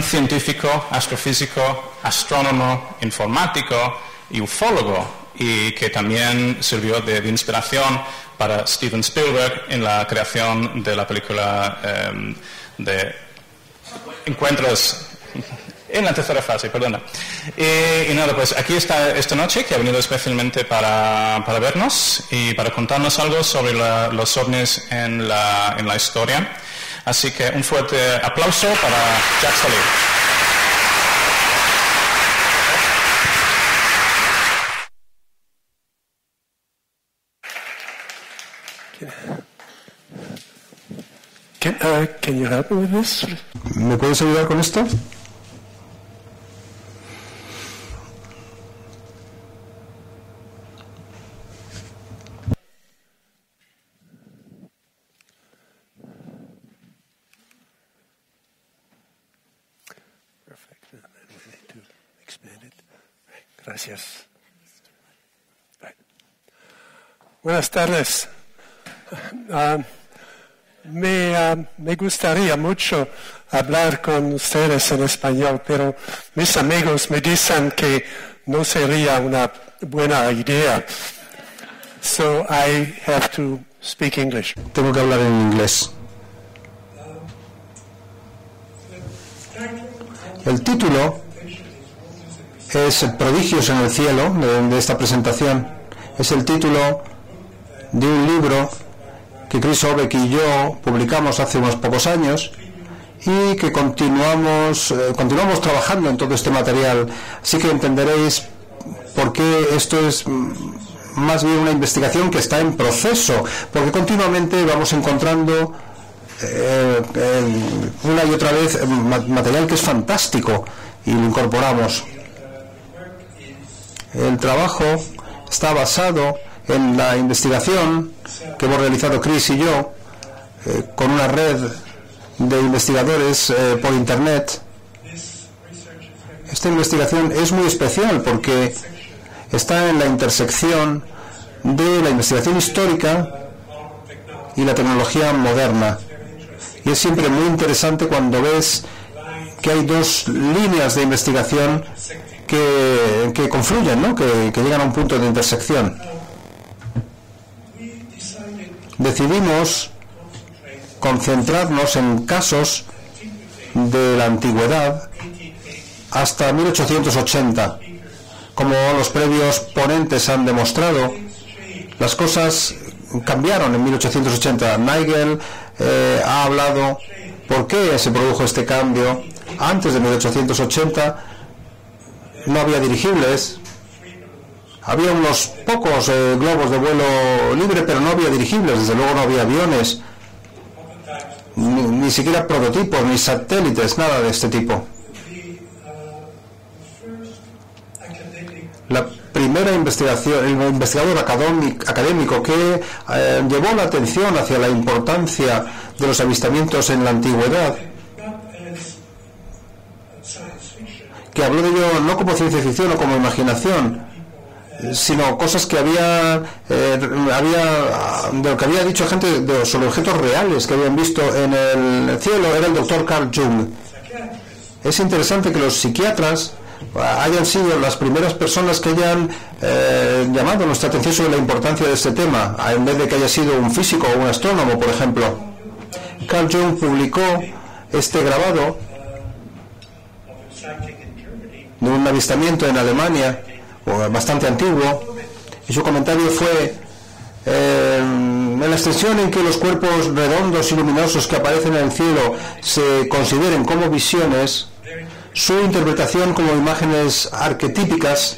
un científico, astrofísico, astrónomo, informático y ufólogo, y que también sirvió de inspiración para Steven Spielberg en la creación de la película de Encuentros en la tercera fase, perdona. Y nada, pues aquí está esta noche, que ha venido especialmente para vernos y para contarnos algo sobre los ovnis en la historia. Así que un fuerte aplauso para Jack Sallee. Can you help me with this? ¿Me puedes ayudar con esto? Perfect. And then we need to expand it. Gracias. Buenas tardes. Me gustaría mucho hablar con ustedes en español, pero mis amigos me dicen que no sería una buena idea. So I have to speak English. Tengo que hablar en inglés. El título es Prodigios en el cielo, de esta presentación. Es el título de un libro que Chris Obeck y yo publicamos hace unos pocos años y que continuamos trabajando en todo este material. Así que entenderéis por qué esto es más bien una investigación que está en proceso, porque continuamente vamos encontrando una y otra vez material que es fantástico y lo incorporamos. El trabajo está basado en la investigación que hemos realizado Chris y yo con una red de investigadores por internet. Esta investigación es muy especial porque está en la intersección de la investigación histórica y la tecnología moderna, y es siempre muy interesante cuando ves que hay dos líneas de investigación que confluyen, ¿no? que llegan a un punto de intersección. Decidimos concentrarnos en casos de la antigüedad hasta 1880. Como los previos ponentes han demostrado, las cosas cambiaron en 1880. Nigel ha hablado por qué se produjo este cambio. Antes de 1880 no había dirigibles. Había unos pocos globos de vuelo libre, pero no había dirigibles, desde luego no había aviones, ni siquiera prototipos, ni satélites, nada de este tipo. La primera investigación, el investigador académico que llevó la atención hacia la importancia de los avistamientos en la antigüedad, que habló de ello no como ciencia ficción o como imaginación, sino cosas que de lo que había dicho gente sobre objetos reales que habían visto en el cielo, era el doctor Carl Jung. Es interesante que los psiquiatras hayan sido las primeras personas que hayan llamado nuestra atención sobre la importancia de este tema, en vez de que haya sido un físico o un astrónomo, por ejemplo. Carl Jung publicó este grabado de un avistamiento en Alemania, bastante antiguo, y su comentario fue: en la extensión en que los cuerpos redondos y luminosos que aparecen en el cielo se consideren como visiones, su interpretación como imágenes arquetípicas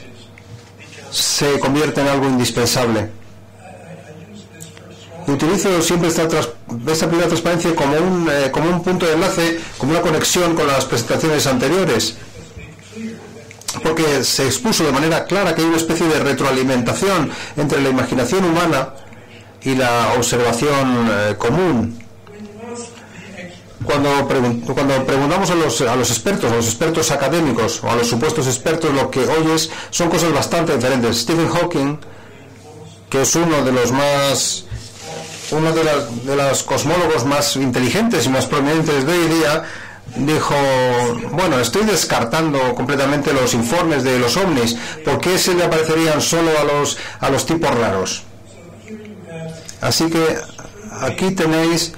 se convierte en algo indispensable. Utilizo siempre esta primera transparencia como un punto de enlace, como una conexión con las presentaciones anteriores, porque se expuso de manera clara que hay una especie de retroalimentación entre la imaginación humana y la observación común. Cuando preguntamos a los expertos académicos o a los supuestos expertos, lo que oyes son cosas bastante diferentes. Stephen Hawking, que es uno de los cosmólogos más inteligentes y más prominentes de hoy día, dijo, bueno, estoy descartando completamente los informes de los ovnis, ¿por qué se le aparecerían solo a los tipos raros? Así que aquí tenéis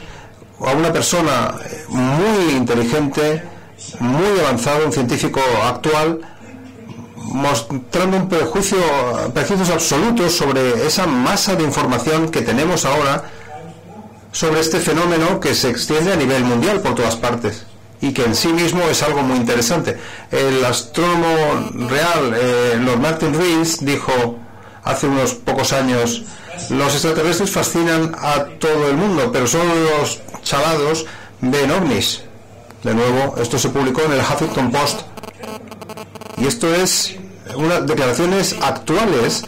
a una persona muy inteligente, muy avanzado, un científico actual, mostrando prejuicios absolutos sobre esa masa de información que tenemos ahora sobre este fenómeno que se extiende a nivel mundial por todas partes y que en sí mismo es algo muy interesante. El astrónomo real, Lord Martin Rees, dijo hace unos pocos años: los extraterrestres fascinan a todo el mundo, pero solo los chalados ven ovnis. De nuevo, esto se publicó en el Huffington Post. Y esto es unas declaraciones actuales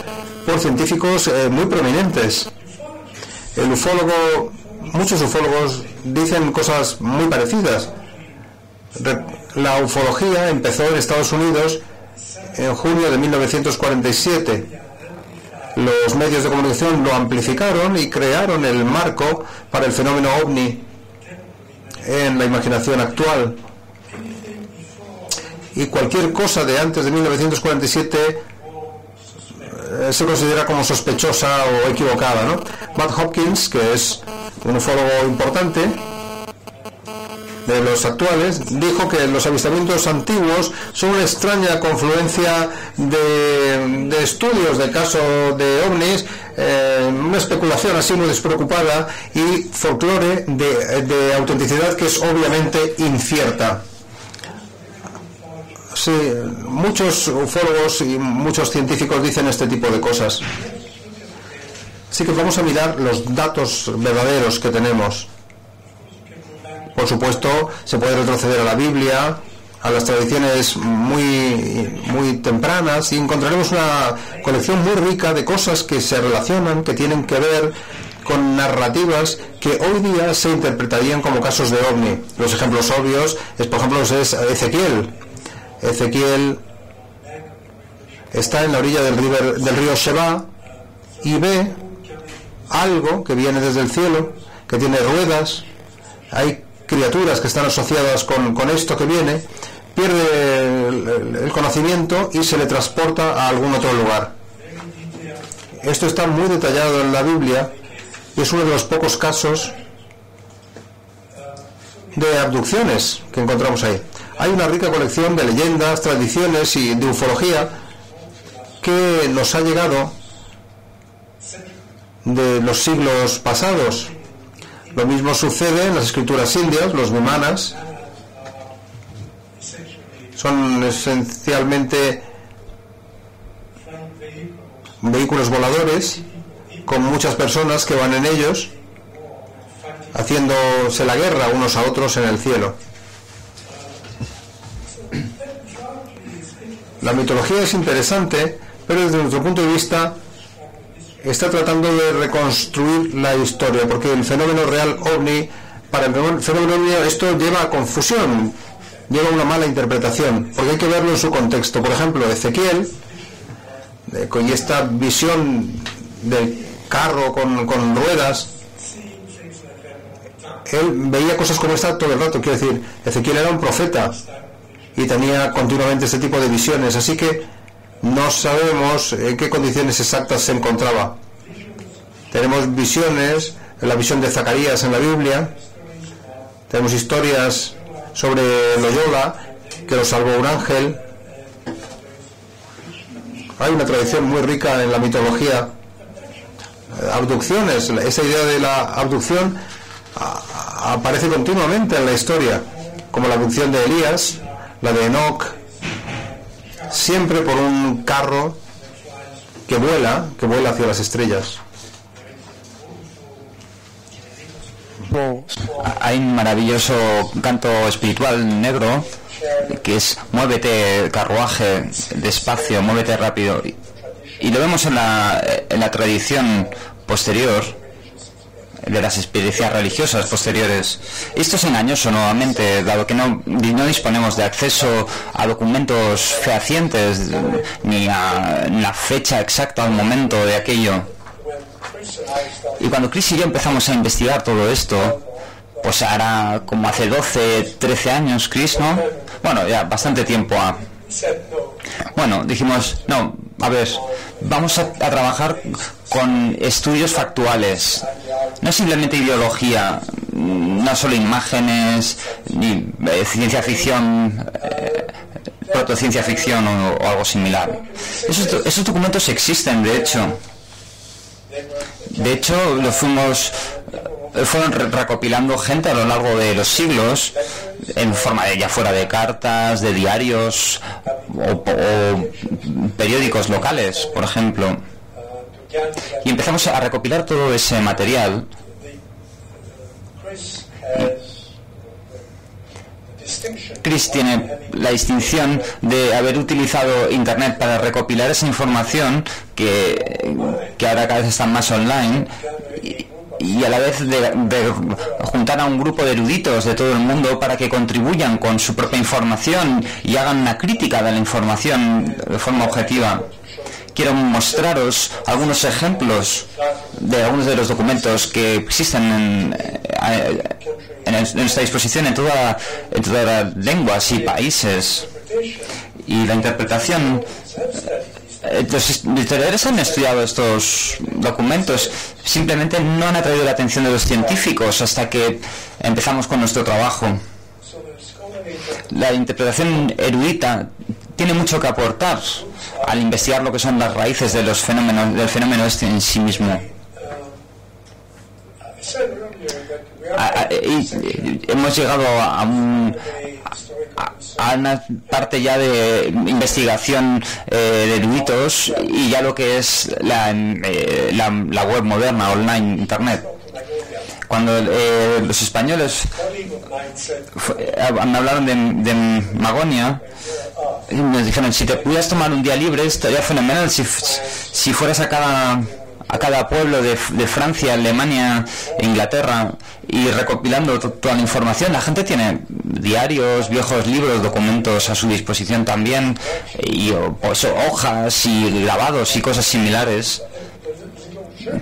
por científicos muy prominentes. Muchos ufólogos dicen cosas muy parecidas. La ufología empezó en Estados Unidos en junio de 1947. Los medios de comunicación lo amplificaron y crearon el marco para el fenómeno ovni en la imaginación actual. Y cualquier cosa de antes de 1947 se considera como sospechosa o equivocada, ¿no? Matt Hopkins, que es un ufólogo importante de los actuales, dijo que los avistamientos antiguos son una extraña confluencia de estudios del caso de ovnis, una especulación así muy despreocupada y folclore de autenticidad que es obviamente incierta. Sí, muchos ufólogos y muchos científicos dicen este tipo de cosas. Así que vamos a mirar los datos verdaderos que tenemos. Por supuesto, se puede retroceder a la Biblia, a las tradiciones muy tempranas, y encontraremos una colección muy rica de cosas que se relacionan, que tienen que ver con narrativas que hoy día se interpretarían como casos de ovni. Los ejemplos obvios por ejemplo, es Ezequiel. Ezequiel está en la orilla del río Sheba y ve algo que viene desde el cielo, que tiene ruedas. Hay criaturas que están asociadas con esto que viene. Pierde el conocimiento y se le transporta a algún otro lugar. Esto está muy detallado en la Biblia y es uno de los pocos casos de abducciones que encontramos ahí. Hay una rica colección de leyendas, tradiciones y de ufología que nos ha llegado de los siglos pasados. Lo mismo sucede en las escrituras indias, los vimanas. Son esencialmente vehículos voladores con muchas personas que van en ellos haciéndose la guerra unos a otros en el cielo. La mitología es interesante, pero desde nuestro punto de vista está tratando de reconstruir la historia, porque el fenómeno real ovni, para el fenómeno ovni esto lleva a confusión, lleva a una mala interpretación, porque hay que verlo en su contexto. Por ejemplo, Ezequiel, y esta visión del carro con ruedas, él veía cosas como esta todo el rato. Quiero decir, Ezequiel era un profeta y tenía continuamente este tipo de visiones, así que no sabemos en qué condiciones exactas se encontraba. Tenemos visiones, la visión de Zacarías en la Biblia, tenemos historias sobre Loyola, que lo salvó un ángel. Hay una tradición muy rica en la mitología. Abducciones, esa idea de la abducción aparece continuamente en la historia, como la abducción de Elías, la de Enoch, siempre por un carro que vuela hacia las estrellas. Hay un maravilloso canto espiritual negro que es: muévete, carruaje, despacio, muévete rápido. Y lo vemos en la tradición posterior de las experiencias religiosas posteriores. Esto es engañoso nuevamente, dado que no disponemos de acceso a documentos fehacientes ni a la fecha exacta al momento de aquello. Y cuando Chris y yo empezamos a investigar todo esto, pues hará como hace 12, 13 años, Chris, ¿no? Bueno, ya bastante tiempo ha. Bueno, dijimos, no, a ver, vamos a trabajar con estudios factuales, no simplemente ideología, no solo imágenes, ni ciencia ficción, protociencia ficción o algo similar. Esos documentos existen, de hecho. De hecho, los fueron recopilando gente a lo largo de los siglos en forma de, ya fuera de cartas, de diarios o periódicos locales, por ejemplo. Y empezamos a recopilar todo ese material. Chris tiene la distinción de haber utilizado Internet para recopilar esa información que ahora cada vez está más online y a la vez de juntar a un grupo de eruditos de todo el mundo para que contribuyan con su propia información y hagan una crítica de la información de forma objetiva. Quiero mostraros algunos ejemplos de algunos de los documentos que existen en nuestra disposición en todas las lenguas y países. Y la interpretación, los historiadores han estudiado estos documentos, simplemente no han atraído la atención de los científicos hasta que empezamos con nuestro trabajo. La interpretación erudita tiene mucho que aportar al investigar lo que son las raíces de los fenómenos, del fenómeno este en sí mismo. Hemos llegado a una parte ya de investigación de eruditos y ya lo que es la web moderna, online, internet. Cuando los españoles me hablaron de Magonia, nos dijeron, si te pudieras tomar un día libre estaría fenomenal, si fueras a cada pueblo de Francia, Alemania, Inglaterra, y recopilando toda la información. La gente tiene diarios, viejos libros, documentos a su disposición también, y pues, hojas y grabados y cosas similares.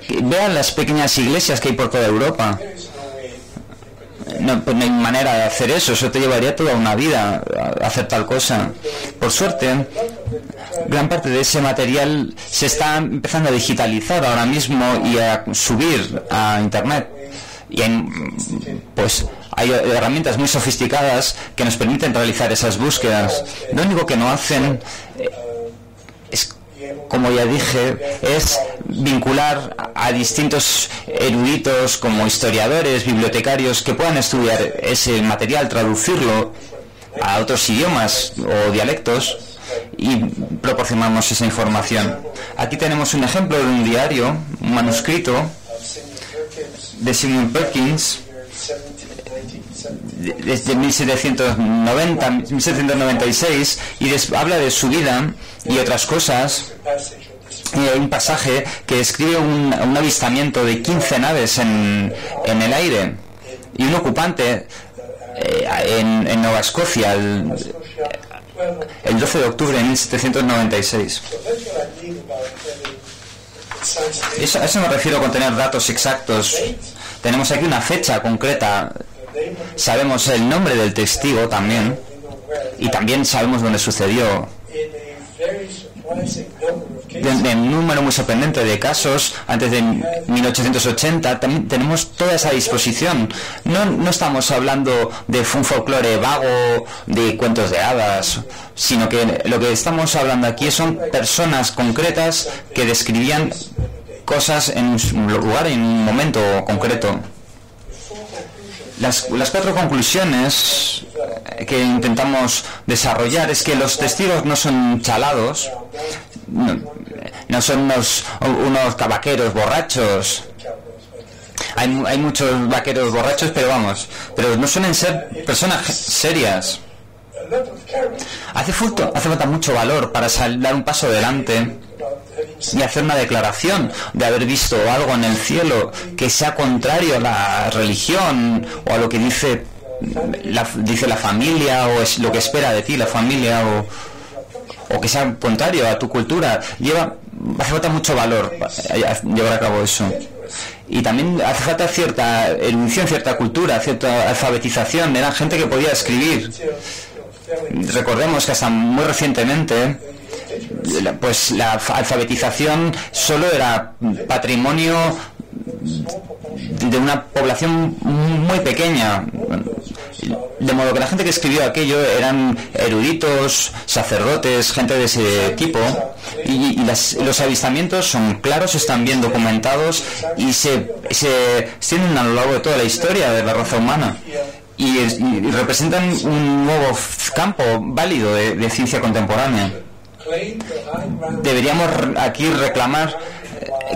Vean las pequeñas iglesias que hay por toda Europa. No, pues no hay manera de hacer eso te llevaría toda una vida a hacer tal cosa. Por suerte, gran parte de ese material se está empezando a digitalizar ahora mismo y a subir a Internet. Y hay herramientas muy sofisticadas que nos permiten realizar esas búsquedas. Lo único que no hacen es, como ya dije, es vincular a distintos eruditos como historiadores, bibliotecarios que puedan estudiar ese material, traducirlo a otros idiomas o dialectos y proporcionamos esa información. Aquí tenemos un ejemplo de un diario, un manuscrito de Simon Perkins desde 1796 y habla de su vida y otras cosas. Y hay un pasaje que describe un avistamiento de 15 naves en el aire y un ocupante en Nueva Escocia el 12 de octubre de 1796. A eso me refiero con tener datos exactos. Tenemos aquí una fecha concreta, sabemos el nombre del testigo también, y también sabemos dónde sucedió. De un número muy sorprendente de casos antes de 1880 también tenemos toda esa disposición. No estamos hablando de un folclore vago, de cuentos de hadas, sino que lo que estamos hablando aquí son personas concretas que describían cosas en un lugar, en un momento concreto. Las 4 conclusiones que intentamos desarrollar es que los testigos no son chalados, no son unos vaqueros borrachos. Hay muchos vaqueros borrachos, pero no suelen ser personas serias. Hace falta mucho valor para dar un paso adelante y hacer una declaración de haber visto algo en el cielo que sea contrario a la religión o a lo que dice la familia, o es lo que espera de ti la familia, o que sea contrario a tu cultura. Hace falta mucho valor llevar a cabo eso. Y también hace falta cierta erudición, cierta cultura, cierta alfabetización. Era gente que podía escribir. Recordemos que hasta muy recientemente, pues la alfabetización solo era patrimonio de una población muy pequeña, de modo que la gente que escribió aquello eran eruditos, sacerdotes, gente de ese tipo, y los avistamientos son claros, están bien documentados y se extienden a lo largo de toda la historia de la raza humana. Y representan un nuevo campo válido de ciencia contemporánea. Deberíamos aquí reclamar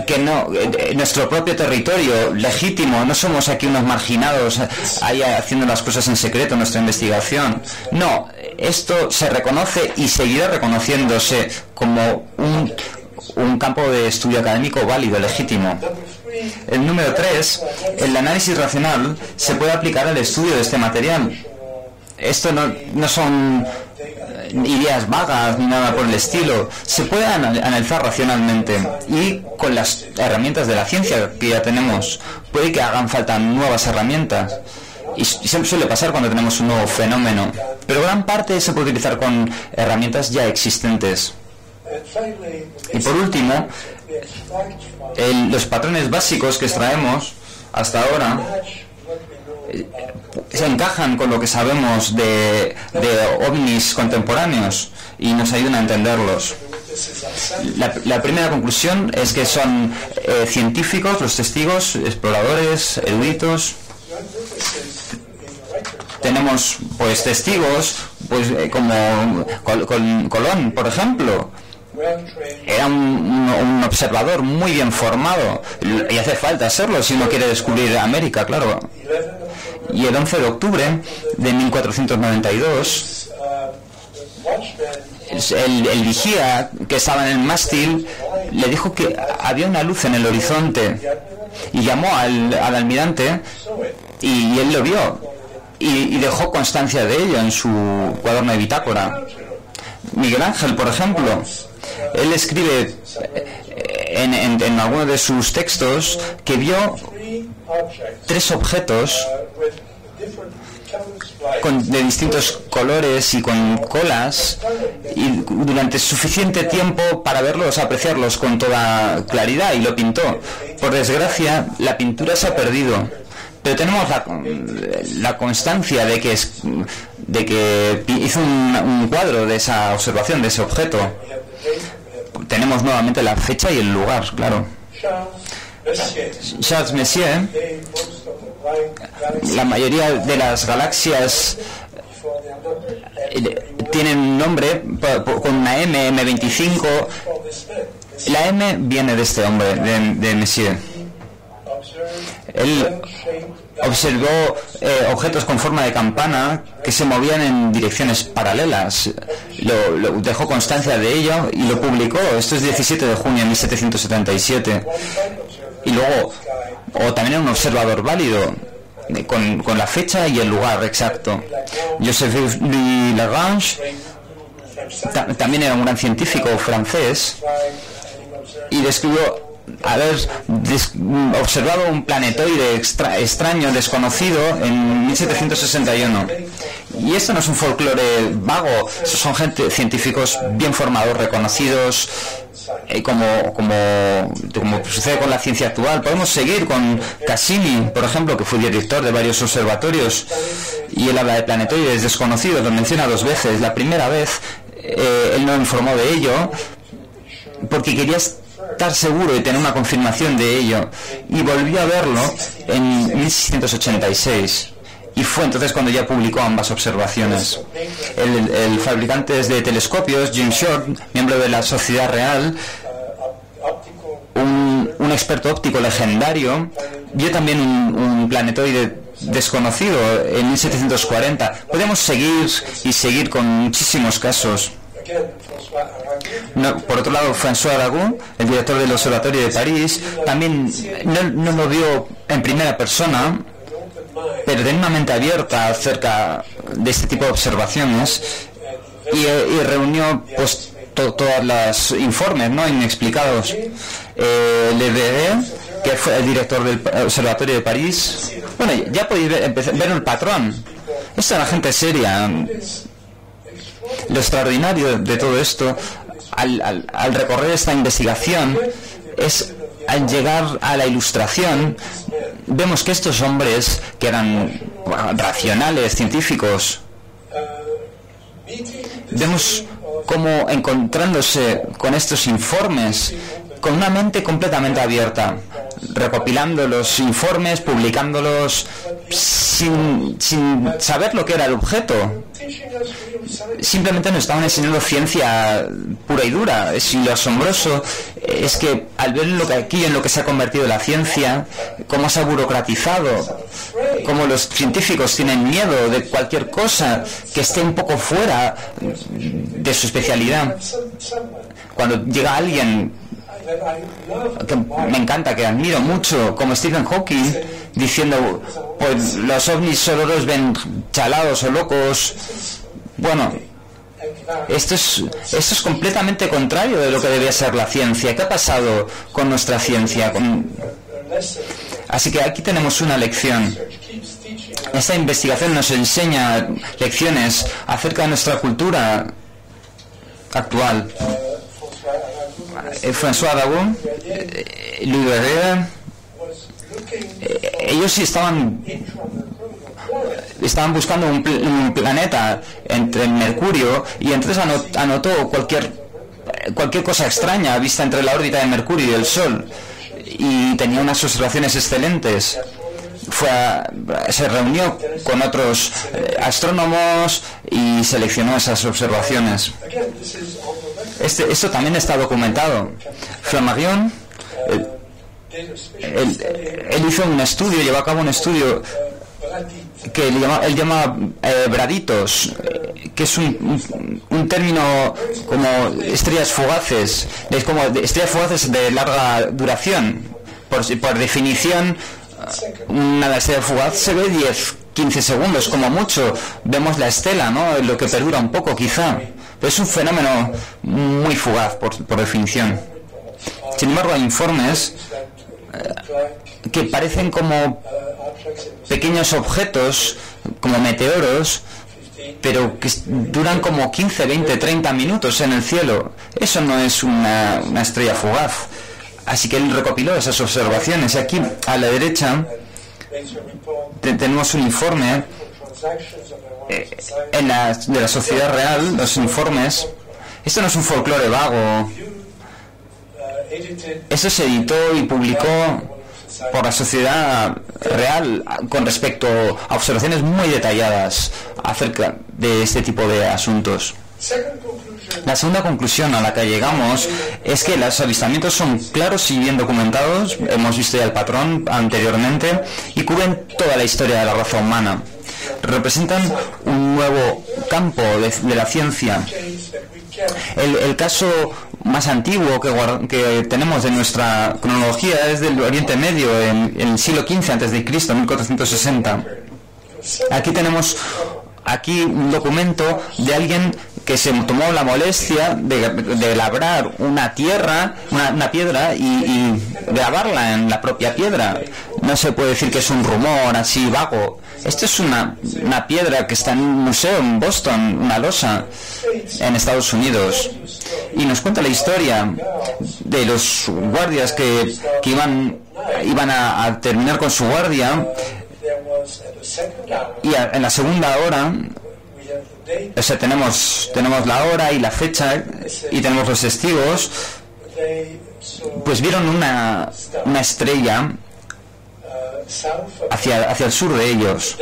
que no, nuestro propio territorio legítimo, no somos aquí unos marginados ahí haciendo las cosas en secreto, nuestra investigación. No, esto se reconoce y seguirá reconociéndose como un campo de estudio académico válido, legítimo. El número 3, el análisis racional se puede aplicar al estudio de este material. Esto no son ideas vagas ni nada por el estilo. Se puede analizar racionalmente y con las herramientas de la ciencia que ya tenemos. Puede que hagan falta nuevas herramientas y siempre suele pasar cuando tenemos un nuevo fenómeno, pero gran parte se puede utilizar con herramientas ya existentes. Y por último, los patrones básicos que extraemos hasta ahora se encajan con lo que sabemos de ovnis contemporáneos y nos ayudan a entenderlos. La primera conclusión es que son científicos, los testigos, exploradores, eruditos. Tenemos pues testigos pues como Colón, por ejemplo. Era un observador muy bien formado, y hace falta serlo si uno quiere descubrir América, claro. Y el 11 de octubre de 1492, el vigía que estaba en el mástil le dijo que había una luz en el horizonte y llamó al almirante y él lo vio y dejó constancia de ello en su cuaderno de bitácora. Miguel Ángel, por ejemplo, él escribe en alguno de sus textos que vio 3 objetos de distintos colores y con colas, y durante suficiente tiempo para verlos, apreciarlos con toda claridad, y lo pintó. Por desgracia, la pintura se ha perdido, pero tenemos la constancia de que hizo un cuadro de esa observación, de ese objeto. Tenemos nuevamente la fecha y el lugar, claro. Charles Messier, la mayoría de las galaxias tienen nombre con una M25. La M viene de este hombre, de Messier. Él observó objetos con forma de campana que se movían en direcciones paralelas. Lo dejó constancia de ello y lo publicó. Esto es 17 de junio de 1777. Y luego, también era un observador válido, con la fecha y el lugar exacto. Joseph-Louis Lagrange también era un gran científico francés y describió haber observado un planetoide extraño, desconocido, en 1761. Y esto no es un folclore vago, son científicos bien formados, reconocidos, como sucede con la ciencia actual. Podemos seguir con Cassini, por ejemplo, que fue director de varios observatorios, y él habla de planetoides desconocidos, lo menciona 2 veces. La primera vez él no informó de ello porque quería estar seguro y tener una confirmación de ello, y volvió a verlo en 1686. Y fue entonces cuando ya publicó ambas observaciones. El fabricante de telescopios, Jim Short, miembro de la Sociedad Real, un experto óptico legendario, vio también un planetoide desconocido en 1740. Podemos seguir con muchísimos casos. Por otro lado, François Arago, el director del Observatorio de París, también no lo vio en primera persona, pero tenía una mente abierta acerca de este tipo de observaciones y reunió pues todos los informes, ¿no?, inexplicados. Le Verret que fue el director del Observatorio de París. Bueno, ya podéis ver el patrón. Esta es la gente seria. Lo extraordinario de todo esto, al recorrer esta investigación, es al llegar a la ilustración, vemos que estos hombres, que eran racionales, científicos, vemos cómo encontrándose con estos informes, con una mente completamente abierta, recopilando los informes, publicándolos sin saber lo que era el objeto. Simplemente nos estaban enseñando ciencia pura y dura. Y lo asombroso es que al ver lo que aquí en lo que se ha convertido la ciencia, cómo se ha burocratizado, cómo los científicos tienen miedo de cualquier cosa que esté un poco fuera de su especialidad. Cuando llega alguien que me encanta, que admiro mucho, como Stephen Hawking, diciendo, pues los ovnis solo los ven chalados o locos. Bueno, esto es completamente contrario de lo que debía ser la ciencia. ¿Qué ha pasado con nuestra ciencia? Así que aquí tenemos una lección. Esta investigación nos enseña lecciones acerca de nuestra cultura actual. François Dagon, Louis Herrera, ellos sí estaban buscando un planeta entre Mercurio, y entonces anotó cualquier cosa extraña vista entre la órbita de Mercurio y el Sol, y tenía unas observaciones excelentes. Se reunió con otros astrónomos y seleccionó esas observaciones. Esto también está documentado. Flammarion, él hizo un estudio, llevó a cabo un estudio que él llama braditos, que es un término como estrellas fugaces, es como estrellas fugaces de larga duración. Por definición, una estrella fugaz se ve 10-15 segundos como mucho. Vemos la estela, ¿no? Lo que perdura un poco quizá. Pero es un fenómeno muy fugaz por definición. Sin embargo, hay informes que parecen como pequeños objetos, como meteoros, pero que duran como 15, 20, 30 minutos en el cielo. Eso no es una estrella fugaz. Así que él recopiló esas observaciones. Y aquí a la derecha tenemos un informe de la sociedad real, los informes. Esto no es un folclore vago. Esto se editó y publicó por la sociedad real con respecto a observaciones muy detalladas acerca de este tipo de asuntos. La segunda conclusión a la que llegamos es que los avistamientos son claros y bien documentados, hemos visto ya el patrón anteriormente, y cubren toda la historia de la raza humana. Representan un nuevo campo de la ciencia. El caso más antiguo que tenemos de nuestra cronología es del Oriente Medio, en el siglo XV a.C., 1460. Aquí tenemos un documento de alguien que se tomó la molestia de labrar una piedra y grabarla en la propia piedra. No se puede decir que es un rumor así vago. Esto es una piedra que está en un museo en Boston, una losa en Estados Unidos, y nos cuenta la historia de los guardias que iban a terminar con su guardia, y en la segunda hora, o sea, tenemos la hora y la fecha y tenemos los testigos, pues vieron una estrella hacia el sur de ellos.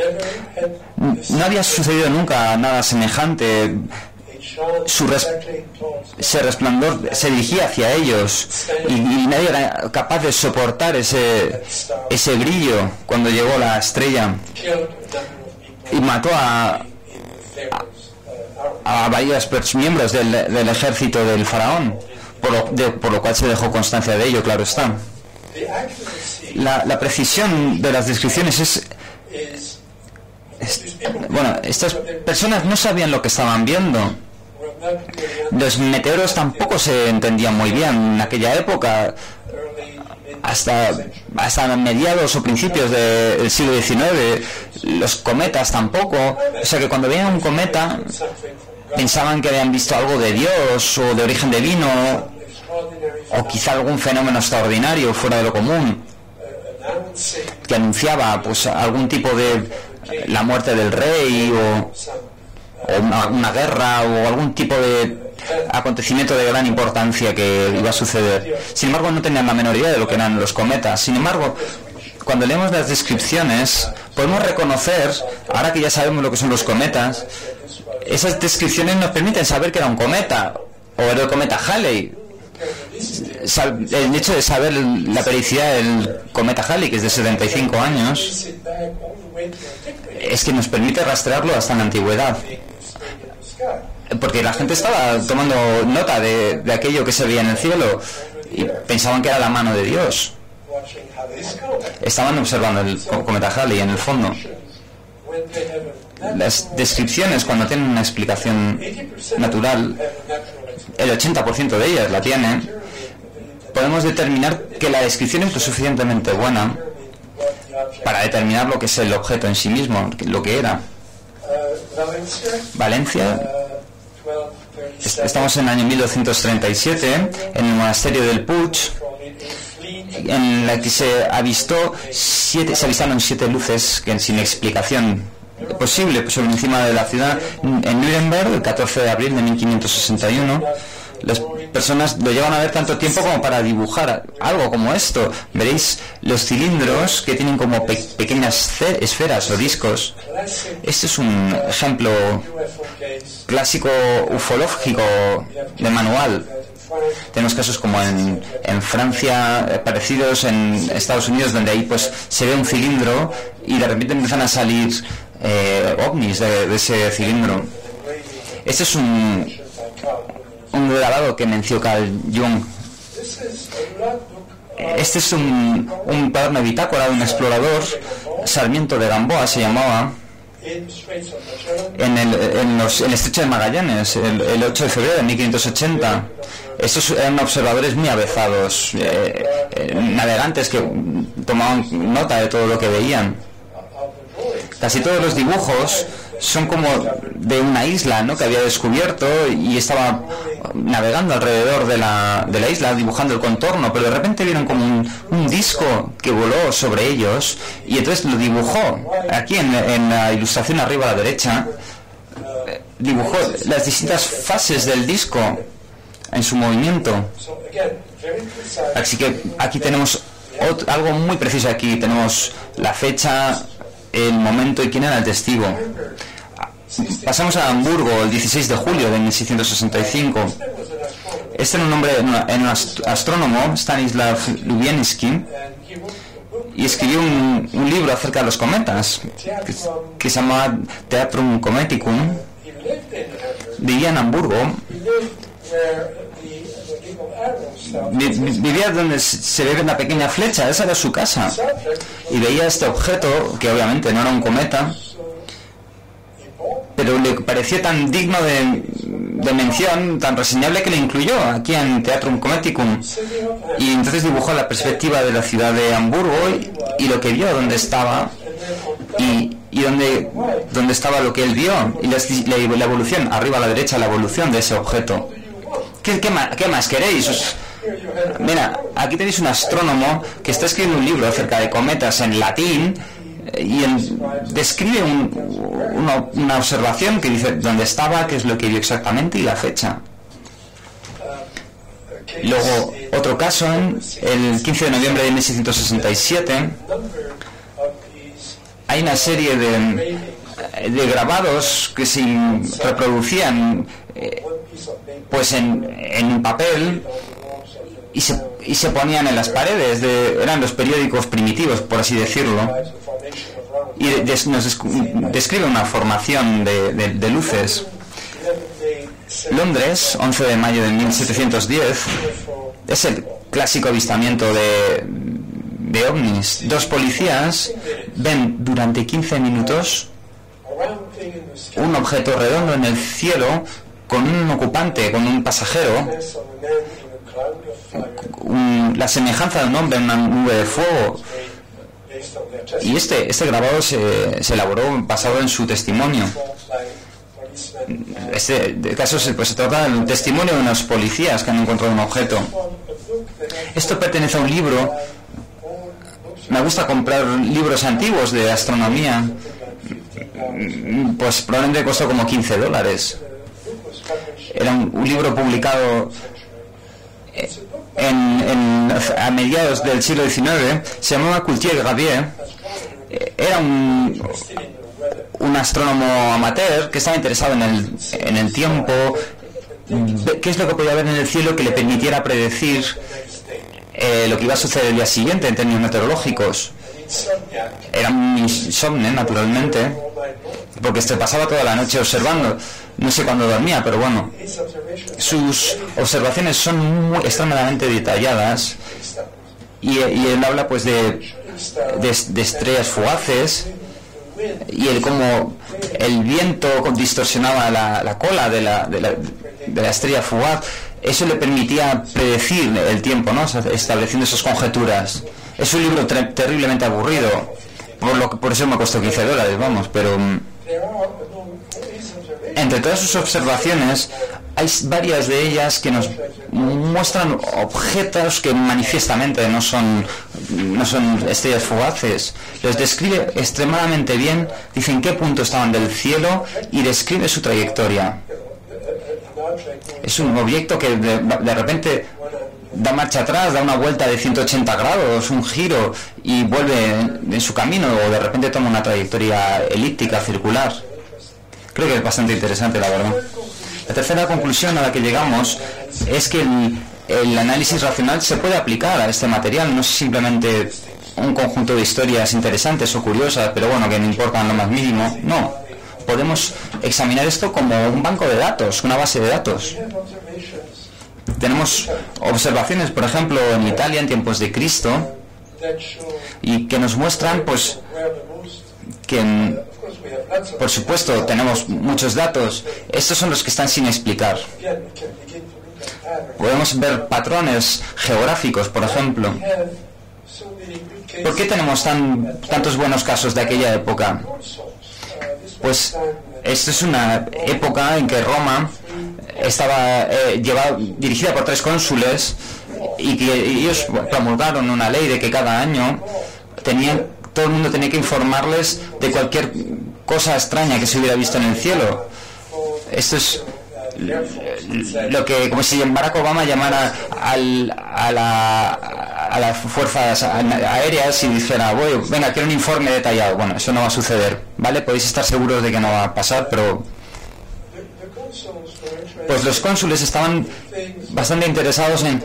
No había sucedido nunca nada semejante. Ese resplandor se dirigía hacia ellos y nadie era capaz de soportar ese brillo cuando llegó la estrella, y mató a varios miembros del ejército del faraón, por lo cual se dejó constancia de ello, claro está. La precisión de las descripciones bueno, estas personas no sabían lo que estaban viendo. Los meteoros tampoco se entendían muy bien en aquella época. hasta mediados o principios del siglo XIX. Los cometas tampoco. O sea que cuando veían un cometa pensaban que habían visto algo de Dios o de origen divino, o quizá algún fenómeno extraordinario fuera de lo común, que anunciaba pues algún tipo de la muerte del rey o una guerra o algún tipo de acontecimiento de gran importancia que iba a suceder. Sin embargo, no tenían la menor idea de lo que eran los cometas. Sin embargo, cuando leemos las descripciones, podemos reconocer, ahora que ya sabemos lo que son los cometas, esas descripciones nos permiten saber que era un cometa, o era el cometa Halley. El hecho de saber la periodicidad del cometa Halley, que es de 75 años, es que nos permite rastrearlo hasta en la antigüedad. Porque la gente estaba tomando nota de aquello que se veía en el cielo y pensaban que era la mano de Dios. Estaban observando el cometa Halley en el fondo. Las descripciones, cuando tienen una explicación natural, el 80% de ellas la tienen, podemos determinar que la descripción es lo suficientemente buena para determinar lo que es el objeto en sí mismo, lo que era. Valencia, estamos en el año 1237, en el monasterio del Puig, en la que se avistaron 7 luces que sin explicación posible sobre encima de la ciudad en Nuremberg el 14 de abril de 1561. Las personas lo llevan a ver tanto tiempo como para dibujar algo como esto. Veréis los cilindros que tienen como pequeñas esferas o discos. Este es un ejemplo clásico ufológico de manual. Tenemos casos como en Francia, parecidos en Estados Unidos, donde ahí pues se ve un cilindro y de repente empiezan a salir ovnis de ese cilindro. Este es un grabado que mencionó Carl Jung. Este es un cuaderno de bitácora de un explorador, Sarmiento de Gamboa se llamaba, en el estrecho de Magallanes, el 8 de febrero de 1580. Estos eran observadores muy avezados, navegantes que tomaban nota de todo lo que veían. Casi todos los dibujos son como de una isla, ¿no?, que había descubierto y estaba navegando alrededor de la isla, dibujando el contorno, pero de repente vieron como un disco que voló sobre ellos y entonces lo dibujó. Aquí en la ilustración arriba a la derecha, dibujó las distintas fases del disco en su movimiento. Así que aquí tenemos algo muy preciso. Aquí tenemos la fecha, el momento y quién era el testigo. Pasamos a Hamburgo el 16 de julio de 1665. Este era un hombre, un astrónomo, Stanislav Lubieński, y escribió un libro acerca de los cometas que se llamaba Theatrum Cometicum. Vivía en Hamburgo. Vivía donde se ve una pequeña flecha, esa era su casa, y veía este objeto que obviamente no era un cometa, pero le parecía tan digno de mención, tan reseñable, que le incluyó aquí en Theatrum Cometicum, y entonces dibujó la perspectiva de la ciudad de Hamburgo y lo que vio, dónde estaba y dónde estaba lo que él vio, y la evolución, arriba a la derecha, la evolución de ese objeto. ¿Qué más queréis? Mira, aquí tenéis un astrónomo que está escribiendo un libro acerca de cometas en latín y describe una observación que dice dónde estaba, qué es lo que vio exactamente y la fecha. Luego, otro caso, el 15 de noviembre de 1667, hay una serie de grabados que se reproducían pues en papel y se ponían en las paredes, eran los periódicos primitivos, por así decirlo, y nos describe una formación de luces. Londres, 11 de mayo de 1710, es el clásico avistamiento de ovnis. 2 policías ven durante 15 minutos un objeto redondo en el cielo con un ocupante, con un pasajero. la semejanza de un hombre en una nube de fuego. Y este grabado se elaboró basado en su testimonio. Este caso se trata del testimonio de unos policías que han encontrado un objeto. Esto pertenece a un libro. Me gusta comprar libros antiguos de astronomía. Pues probablemente costó como $15. Era un libro publicado a mediados del siglo XIX. Se llamaba Coultier-Gravier. Era un astrónomo amateur que estaba interesado en el tiempo, qué es lo que podía ver en el cielo que le permitiera predecir lo que iba a suceder el día siguiente en términos meteorológicos. Era un insomne, naturalmente, porque se pasaba toda la noche observando. No sé cuándo dormía, pero bueno, sus observaciones son extremadamente detalladas, y él habla pues de estrellas fugaces, y cómo el viento distorsionaba la cola de la estrella fugaz. Eso le permitía predecir el tiempo, ¿no? Estableciendo esas conjeturas. Es un libro terriblemente aburrido, por eso me costó $15, vamos, pero entre todas sus observaciones hay varias de ellas que nos muestran objetos que manifiestamente no son estrellas fugaces. Los describe extremadamente bien, dice en qué punto estaban del cielo y describe su trayectoria. Es un objeto que de repente da marcha atrás, da una vuelta de 180 grados, un giro, y vuelve en su camino, o de repente toma una trayectoria elíptica, circular. Creo que es bastante interesante, la verdad. La tercera conclusión a la que llegamos es que el análisis racional se puede aplicar a este material. No es simplemente un conjunto de historias interesantes o curiosas, pero bueno, que no importan lo más mínimo. No, podemos examinar esto como un banco de datos, una base de datos. Tenemos observaciones, por ejemplo, en Italia en tiempos de Cristo, y que nos muestran pues que por supuesto tenemos muchos datos. Estos son los que están sin explicar. Podemos ver patrones geográficos, por ejemplo. ¿Por qué tenemos tantos buenos casos de aquella época? Pues esta es una época en que Roma estaba dirigida por 3 cónsules, y que ellos promulgaron una ley de que cada año todo el mundo tenía que informarles de cualquier cosa extraña que se hubiera visto en el cielo. Esto es lo que, como si Barack Obama llamara a las fuerzas aéreas y dijera, venga, quiero un informe detallado. Bueno, eso no va a suceder, ¿vale? Podéis estar seguros de que no va a pasar, pero pues los cónsules estaban bastante interesados en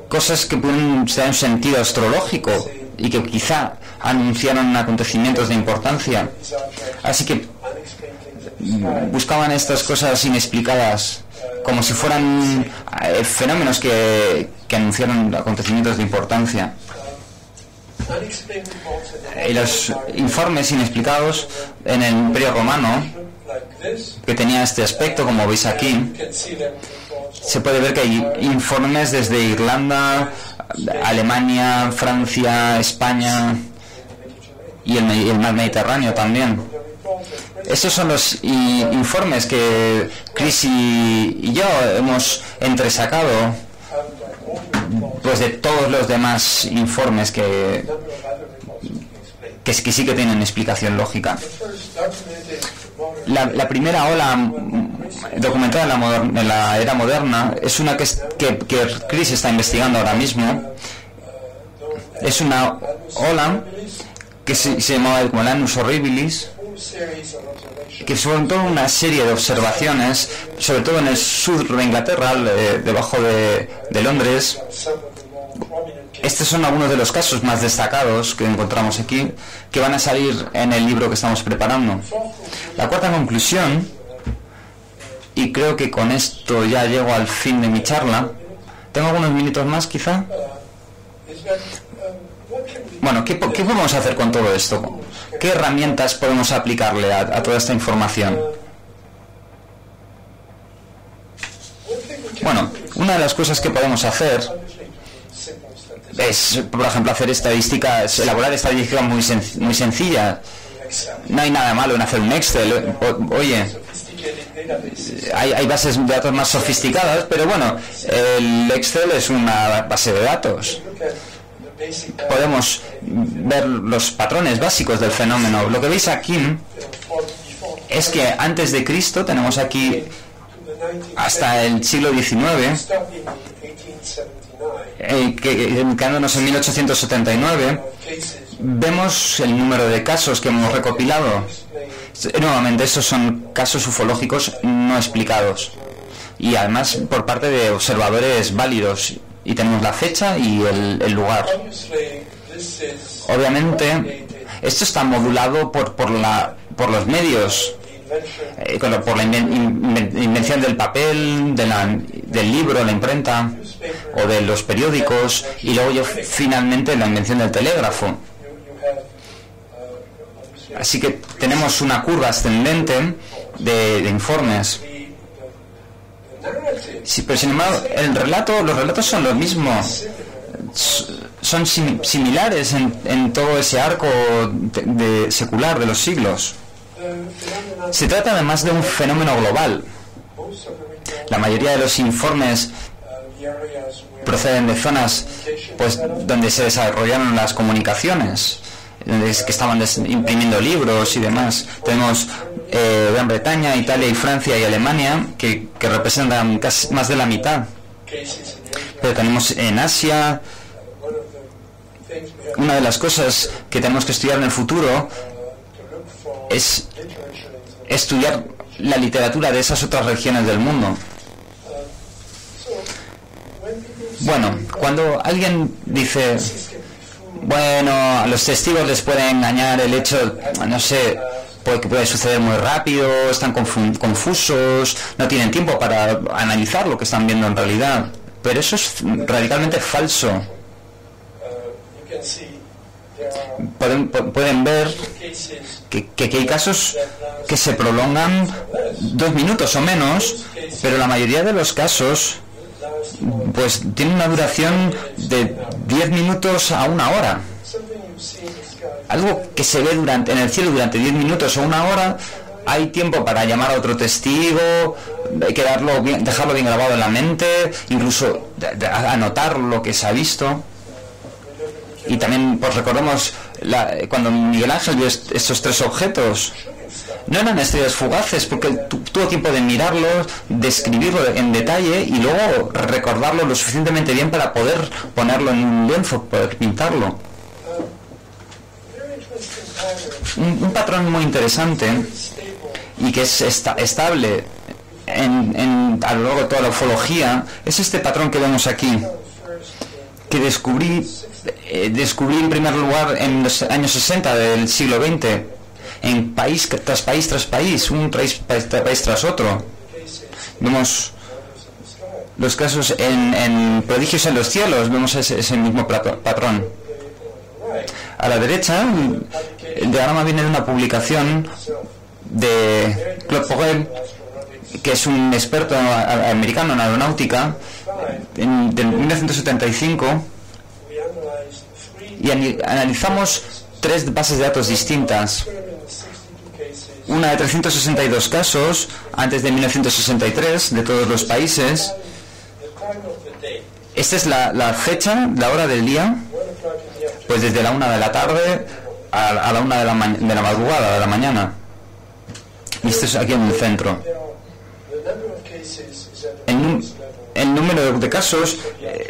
cosas que pueden tener un sentido astrológico y que quizá anunciaron acontecimientos de importancia. Así que buscaban estas cosas inexplicadas como si fueran fenómenos que anunciaron acontecimientos de importancia. Y los informes inexplicados en el Imperio Romano, que tenía este aspecto, como veis aquí, se puede ver que hay informes desde Irlanda, Alemania, Francia, España y el mar Mediterráneo también. Estos son los informes que Chris y yo hemos entresacado pues de todos los demás informes que sí que tienen explicación lógica. La primera ola documentada en la era moderna es una que Chris está investigando ahora mismo. Es una ola que se llamaba como el Annus Horribilis, que son toda una serie de observaciones, sobre todo en el sur de Inglaterra, debajo de Londres. Estos son algunos de los casos más destacados que encontramos aquí, que van a salir en el libro que estamos preparando. La cuarta conclusión, y creo que con esto ya llego al fin de mi charla. ¿Tengo algunos minutos más, quizá? Bueno, ¿qué podemos hacer con todo esto? ¿Qué herramientas podemos aplicarle a toda esta información? Bueno, una de las cosas que podemos hacer es, por ejemplo, hacer estadísticas, elaborar estadísticas muy sencillas. No hay nada malo en hacer un Excel. Oye, hay bases de datos más sofisticadas, pero bueno, el Excel es una base de datos. Podemos ver los patrones básicos del fenómeno. Lo que veis aquí es que antes de Cristo tenemos aquí hasta el siglo XIX, quedándonos en 1879, vemos el número de casos que hemos recopilado. Nuevamente, estos son casos ufológicos no explicados y además por parte de observadores válidos, y tenemos la fecha y el lugar. Obviamente esto está modulado por los medios, por la invención del papel, del libro, la imprenta o de los periódicos, y luego finalmente la invención del telégrafo. Así que tenemos una curva ascendente de informes. Sí, pero sin embargo los relatos son lo mismo, son similares en todo ese arco secular de los siglos. Se trata además de un fenómeno global. La mayoría de los informes proceden de zonas pues donde se desarrollaron las comunicaciones, que estaban imprimiendo libros y demás. Tenemos Gran Bretaña, Italia y Francia y Alemania que representan casi más de la mitad. Pero tenemos en Asia. Una de las cosas que tenemos que estudiar en el futuro es estudiar la literatura de esas otras regiones del mundo. Bueno, cuando alguien dice, bueno, a los testigos les puede engañar el hecho, no sé, porque puede suceder muy rápido, están confusos, no tienen tiempo para analizar lo que están viendo en realidad. Pero eso es radicalmente falso. Pueden ver que hay casos que se prolongan 2 minutos o menos, pero la mayoría de los casos pues tienen una duración de 10 minutos a 1 hora. Algo que se ve en el cielo durante 10 minutos o 1 hora, hay tiempo para llamar a otro testigo, hay que dejarlo bien grabado en la mente, incluso anotar lo que se ha visto. Y también pues recordemos cuando Miguel Ángel vio estos 3 objetos, no eran estrellas fugaces, porque tuvo tiempo de mirarlos, de escribirlo en detalle y luego recordarlo lo suficientemente bien para poder ponerlo en un lienzo, poder pintarlo. Un patrón muy interesante y que es estable a lo largo de toda la ufología es este patrón que vemos aquí, que descubrí en primer lugar en los años 60 del siglo XX, en país tras país tras país, un país tras otro. Vemos los casos en Prodigios en los cielos, vemos ese mismo patrón. A la derecha, el diagrama viene de una publicación de Claude Porel, que es un experto americano en aeronáutica, de 1975, y analizamos 3 bases de datos distintas. Una de 362 casos antes de 1963 de todos los países. Esta es la fecha, la hora del día, pues desde la 1 de la tarde a la 1 de la madrugada, de la mañana. Y esto es aquí en el centro. El número de casos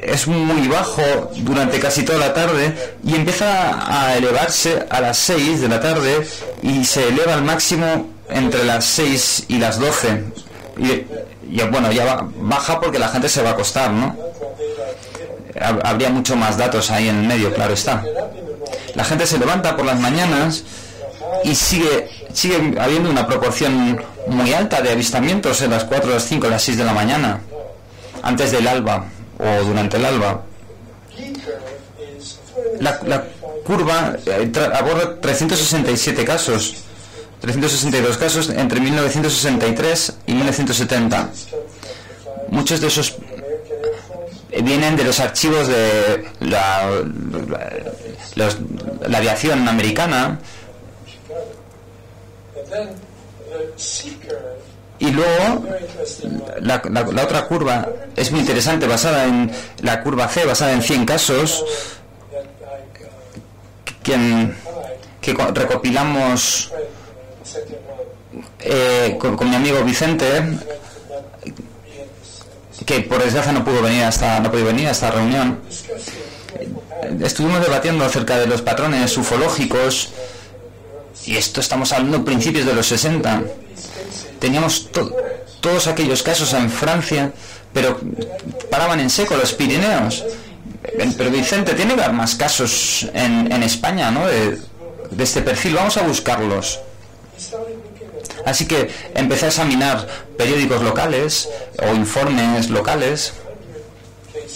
es muy bajo durante casi toda la tarde y empieza a elevarse a las 6 de la tarde y se eleva al máximo entre las 6 y las 12. Y bueno, ya baja porque la gente se va a acostar, ¿no? Habría mucho más datos ahí en el medio, claro está. La gente se levanta por las mañanas y sigue habiendo una proporción muy alta de avistamientos en las 4, las 5, las 6 de la mañana, antes del alba o durante el alba. La curva aborda 367 casos, 362 casos entre 1963 y 1970. Muchos de esos vienen de los archivos de la aviación americana. Y luego la otra curva es muy interesante, basada en la curva C, basada en 100 casos que recopilamos con mi amigo Vicente, que por desgracia no pudo venir a esta reunión. Estuvimos debatiendo acerca de los patrones ufológicos, y esto estamos hablando de principios de los 60. Teníamos todos aquellos casos en Francia, pero paraban en seco los Pirineos. Pero Vicente, tiene que haber más casos en España, ¿no? De este perfil. Vamos a buscarlos. Así que empecé a examinar periódicos locales o informes locales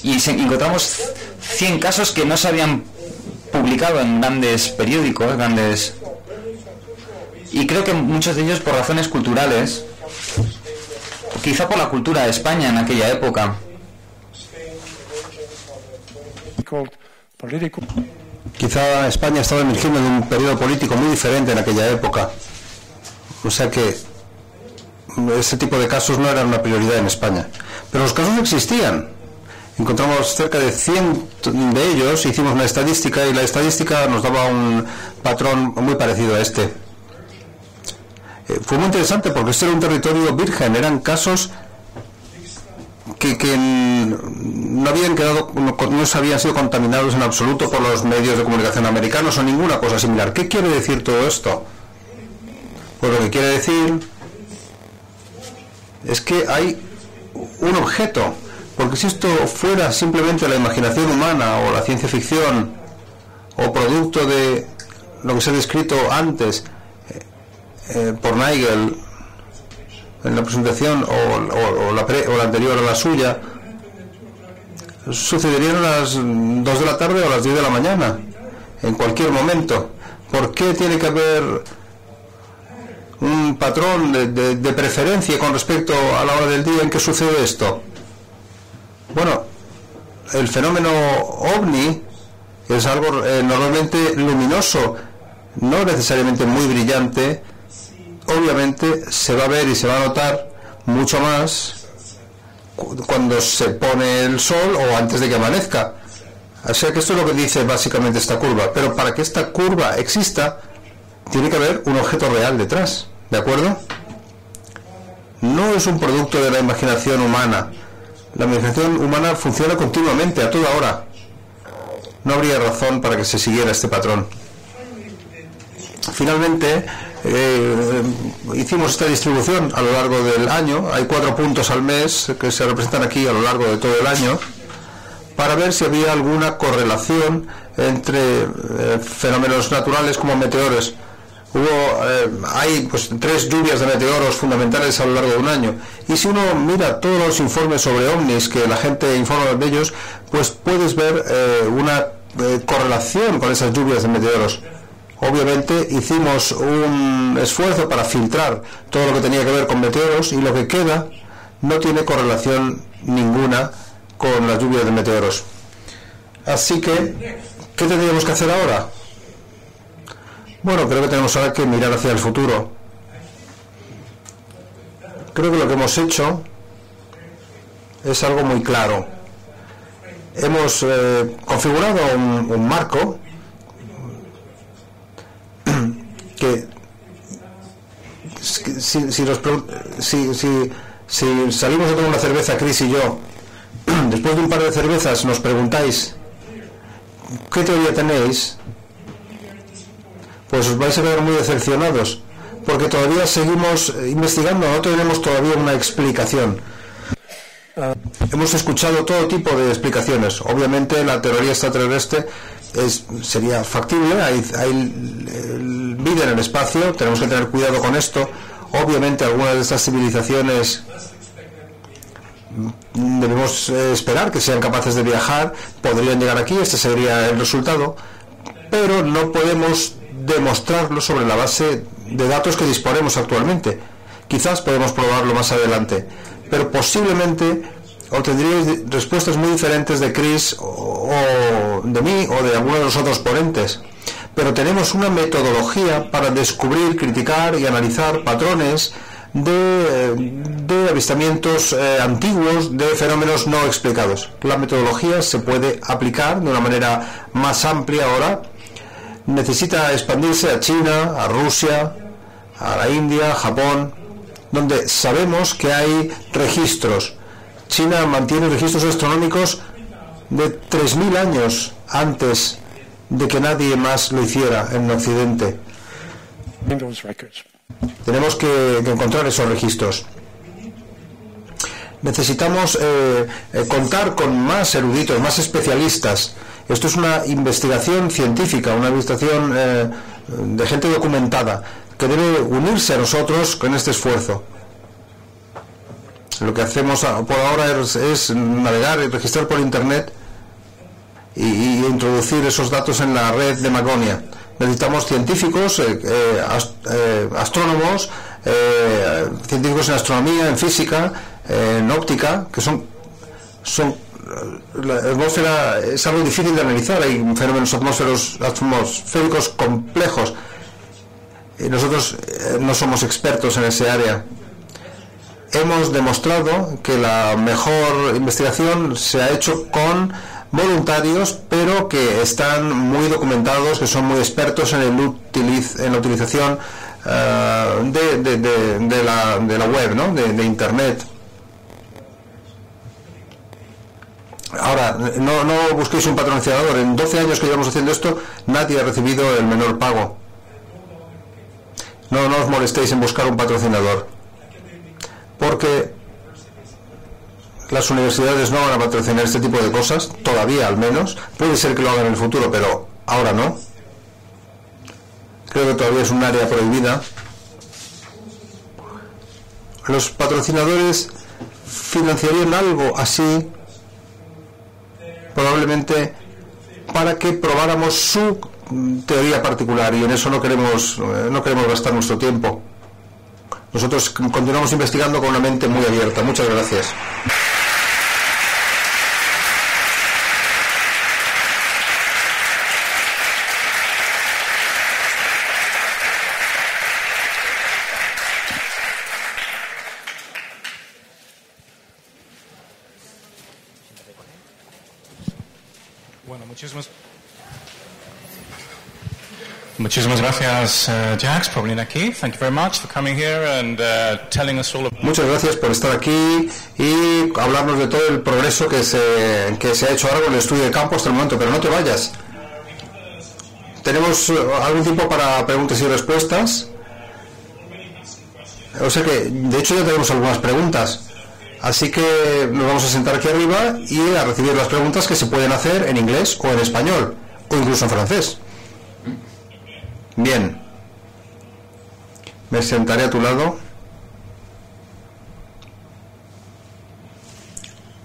y encontramos 100 casos que no se habían publicado en grandes periódicos, y creo que muchos de ellos por razones culturales, quizá por la cultura de España en aquella época. Quizá España estaba emergiendo en un periodo político muy diferente en aquella época. O sea que ese tipo de casos no eran una prioridad en España. Pero los casos existían. Encontramos cerca de 100 de ellos, hicimos una estadística y la estadística nos daba un patrón muy parecido a este. Fue muy interesante porque este era un territorio virgen, eran casos que no habían quedado, no se habían sido contaminados en absoluto por los medios de comunicación americanos o ninguna cosa similar. ¿Qué quiere decir todo esto? Pues lo que quiere decir es que hay un objeto, porque si esto fuera simplemente la imaginación humana o la ciencia ficción o producto de lo que se ha descrito antes por Nigel en la presentación o la anterior a la suya, sucederían a las 2 de la tarde o a las 10 de la mañana, en cualquier momento. ¿Por qué tiene que haber un patrón de preferencia con respecto a la hora del día en que sucede esto? Bueno, el fenómeno ovni es algo normalmente luminoso, no necesariamente muy brillante. Obviamente se va a ver y se va a notar mucho más cuando se pone el sol o antes de que amanezca. O sea que esto es lo que dice básicamente esta curva. Pero para que esta curva exista, tiene que haber un objeto real detrás, ¿de acuerdo? No es un producto de la imaginación humana. La imaginación humana funciona continuamente, a toda hora. No habría razón para que se siguiera este patrón. Finalmente, hicimos esta distribución a lo largo del año. Hay 4 puntos al mes que se representan aquí a lo largo de todo el año, para ver si había alguna correlación entre fenómenos naturales como meteoros. Hay 3 lluvias de meteoros fundamentales a lo largo de un año, y si uno mira todos los informes sobre ovnis que la gente informa de ellos, pues puedes ver una correlación con esas lluvias de meteoros. Obviamente hicimos un esfuerzo para filtrar todo lo que tenía que ver con meteoros, y lo que queda no tiene correlación ninguna con las lluvias de meteoros. Así que, ¿qué tendríamos que hacer ahora? Bueno, creo que tenemos ahora que mirar hacia el futuro. Creo que lo que hemos hecho es algo muy claro. Hemos configurado un marco que si salimos a tomar una cerveza, Chris y yo, después de un par de cervezas nos preguntáis ¿qué teoría tenéis?, pues os vais a ver muy decepcionados, porque todavía seguimos investigando, no tenemos todavía una explicación. Hemos escuchado todo tipo de explicaciones. Obviamente la teoría extraterrestre sería factible, hay vida en el espacio, tenemos que tener cuidado con esto. Obviamente algunas de estas civilizaciones debemos esperar que sean capaces de viajar, podrían llegar aquí, este sería el resultado, pero no podemos demostrarlo sobre la base de datos que disponemos actualmente. Quizás podemos probarlo más adelante, pero posiblemente obtendríais respuestas muy diferentes de Chris o de mí o de alguno de los otros ponentes. Pero tenemos una metodología para descubrir, criticar y analizar patrones de avistamientos antiguos, de fenómenos no explicados. La metodología se puede aplicar de una manera más amplia ahora. Necesita expandirse a China, a Rusia, a la India, a Japón, donde sabemos que hay registros. China mantiene registros astronómicos de 3.000 años antes de que nadie más lo hiciera en Occidente. Tenemos que encontrar esos registros. Necesitamos contar con más eruditos, más especialistas. Esto es una investigación científica, una investigación de gente documentada, que debe unirse a nosotros con este esfuerzo. Lo que hacemos por ahora es navegar y registrar por Internet y introducir esos datos en la red de Magonia. Necesitamos científicos, astrónomos, científicos en astronomía, en física, en óptica, que la atmósfera es algo difícil de analizar. Hay fenómenos atmosféricos complejos y nosotros no somos expertos en ese área. Hemos demostrado que la mejor investigación se ha hecho con voluntarios, pero que están muy documentados, que son muy expertos en la utilización de la web, ¿no? de Internet. Ahora, no busquéis un patrocinador. En 12 años que llevamos haciendo esto, nadie ha recibido el menor pago. No os molestéis en buscar un patrocinador, porque las universidades no van a patrocinar este tipo de cosas, todavía al menos. Puede ser que lo hagan en el futuro, pero ahora no. Creo que todavía es un área prohibida. Los patrocinadores financiarían algo así, probablemente para que probáramos su teoría particular, y en eso no queremos gastar nuestro tiempo. Nosotros continuamos investigando con una mente muy abierta. Muchas gracias. Bueno, muchísimas gracias, Jax, por venir aquí. Thank you very much for coming here and telling us all about... Muchas gracias por estar aquí y hablarnos de todo el progreso que se ha hecho ahora con el estudio de campo hasta el momento. Pero no te vayas. Tenemos algún tiempo para preguntas y respuestas. O sea que, de hecho, ya tenemos algunas preguntas. Así que nos vamos a sentar aquí arriba y a recibir las preguntas que se pueden hacer en inglés o en español, o incluso en francés. Bien. Me sentaré a tu lado.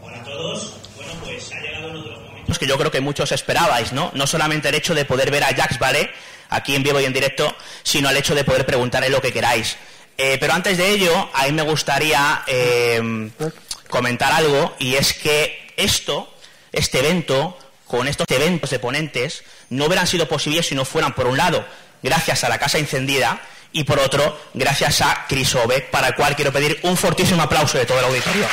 Hola a todos. Bueno, pues ha llegado uno de los momentos que yo creo que muchos esperabais, ¿no? No solamente el hecho de poder ver a Jax Vallée aquí en vivo y en directo, sino el hecho de poder preguntarle lo que queráis. Pero antes de ello, a mí me gustaría comentar algo, y es que este evento, con estos eventos de ponentes, no hubieran sido posibles si no fueran, por un lado, gracias a la Casa Encendida, y por otro, gracias a Chris Obeck, para el cual quiero pedir un fortísimo aplauso de todo el auditorio.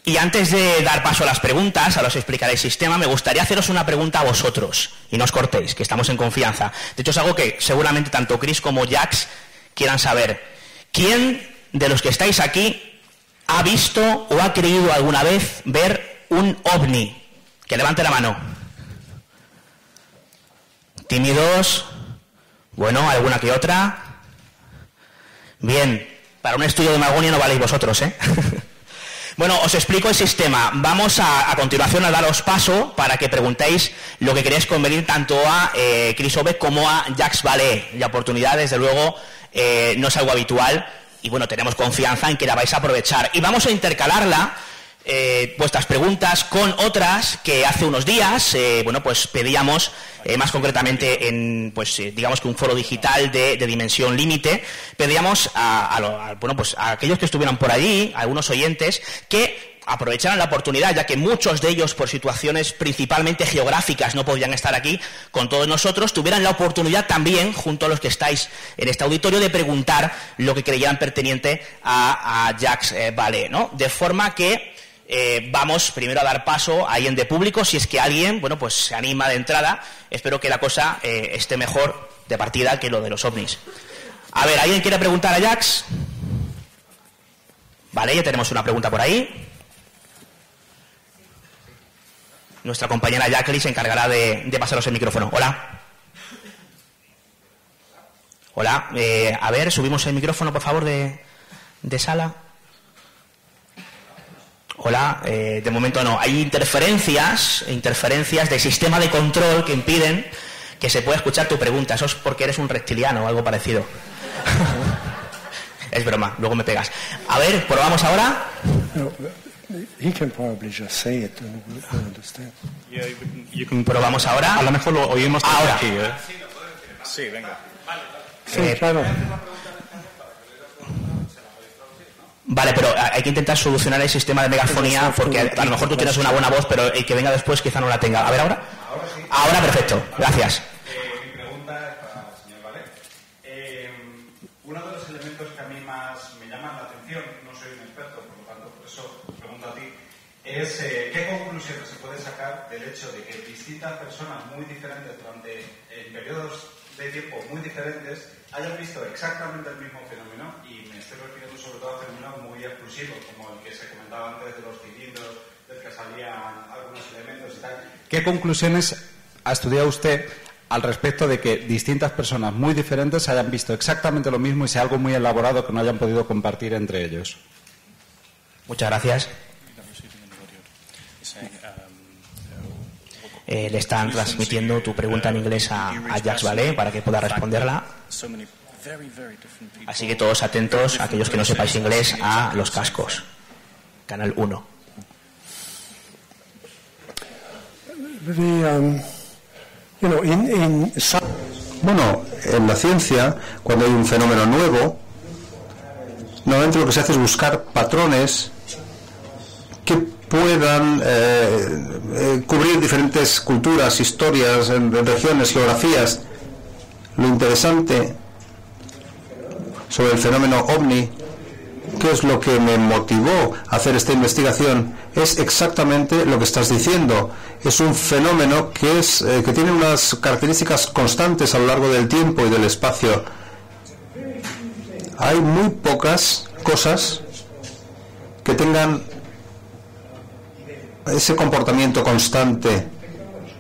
Y antes de dar paso a las preguntas, ahora os explicaré el sistema, me gustaría haceros una pregunta a vosotros, y no os cortéis, que estamos en confianza. De hecho, es algo que seguramente tanto Chris como Jax quieran saber. ¿Quién de los que estáis aquí ha visto o ha creído alguna vez ver un ovni? Que levante la mano. ¿Tímidos? Bueno, ¿alguna que otra? Bien, para un estudio de Magonia no valéis vosotros, ¿eh? Bueno, os explico el sistema. Vamos a continuación a daros paso para que preguntéis lo que queréis convenir tanto a Chris Obeck como a Jax Vallée. La oportunidad, desde luego, no es algo habitual y, bueno, tenemos confianza en que la vais a aprovechar. Y vamos a intercalarla vuestras preguntas con otras que hace unos días, pues pedíamos, más concretamente en, digamos que un foro digital de dimensión límite, pedíamos a aquellos que estuvieran por allí, a algunos oyentes, que aprovecharan la oportunidad, ya que muchos de ellos, por situaciones principalmente geográficas, no podían estar aquí con todos nosotros, tuvieran la oportunidad también, junto a los que estáis en este auditorio, de preguntar lo que creían pertinente a Jacques Vallée, ¿no? De forma que vamos primero a dar paso ahí en de público, si es que alguien, se anima de entrada. Espero que la cosa esté mejor de partida que lo de los ovnis. A ver, ¿alguien quiere preguntar a Jacques? Vale, ya tenemos una pregunta por ahí. Nuestra compañera Jacqueline se encargará de pasaros el micrófono. Hola. Hola, a ver, subimos el micrófono, por favor, de sala. Hola, de momento no. Hay interferencias del sistema de control que impiden que se pueda escuchar tu pregunta. Eso es porque eres un reptiliano o algo parecido. Es broma, luego me pegas. A ver, probamos ahora. He can probably just say it and we'll understand. Probamos ahora. A lo mejor lo oímos ahora. Aquí, ¿eh? Sí, venga. Sí, claro. Vale, pero hay que intentar solucionar el sistema de megafonía, porque a lo mejor tú tienes una buena voz, pero el que venga después quizá no la tenga. A ver, ¿ahora? Ahora perfecto, gracias. Mi pregunta es para el señor Vallée. Uno de los elementos que a mí más me llaman la atención, no soy un experto, por lo tanto, por eso pregunto a ti, es qué conclusiones se puede sacar del hecho de que distintas personas muy diferentes durante periodos de tiempo muy diferentes hayan visto exactamente el mismo fenómeno, y me estoy refiriendo sobre todo a fenómenos muy exclusivos, como el que se comentaba antes de los cilindros, del que salían algunos elementos y tal. ¿Qué conclusiones ha estudiado usted al respecto de que distintas personas muy diferentes hayan visto exactamente lo mismo y sea algo muy elaborado que no hayan podido compartir entre ellos? Muchas gracias. Le están transmitiendo tu pregunta en inglés a Jacques Vallée para que pueda responderla. Así que todos atentos, aquellos que no sepáis inglés, a los cascos. Canal 1. Bueno, en la ciencia, cuando hay un fenómeno nuevo, normalmente lo que se hace es buscar patrones que puedan cubrir diferentes culturas, historias, regiones, geografías. Lo interesante sobre el fenómeno OVNI, que es lo que me motivó a hacer esta investigación, es exactamente lo que estás diciendo. Es un fenómeno que tiene unas características constantes a lo largo del tiempo y del espacio. Hay muy pocas cosas que tengan ese comportamiento constante,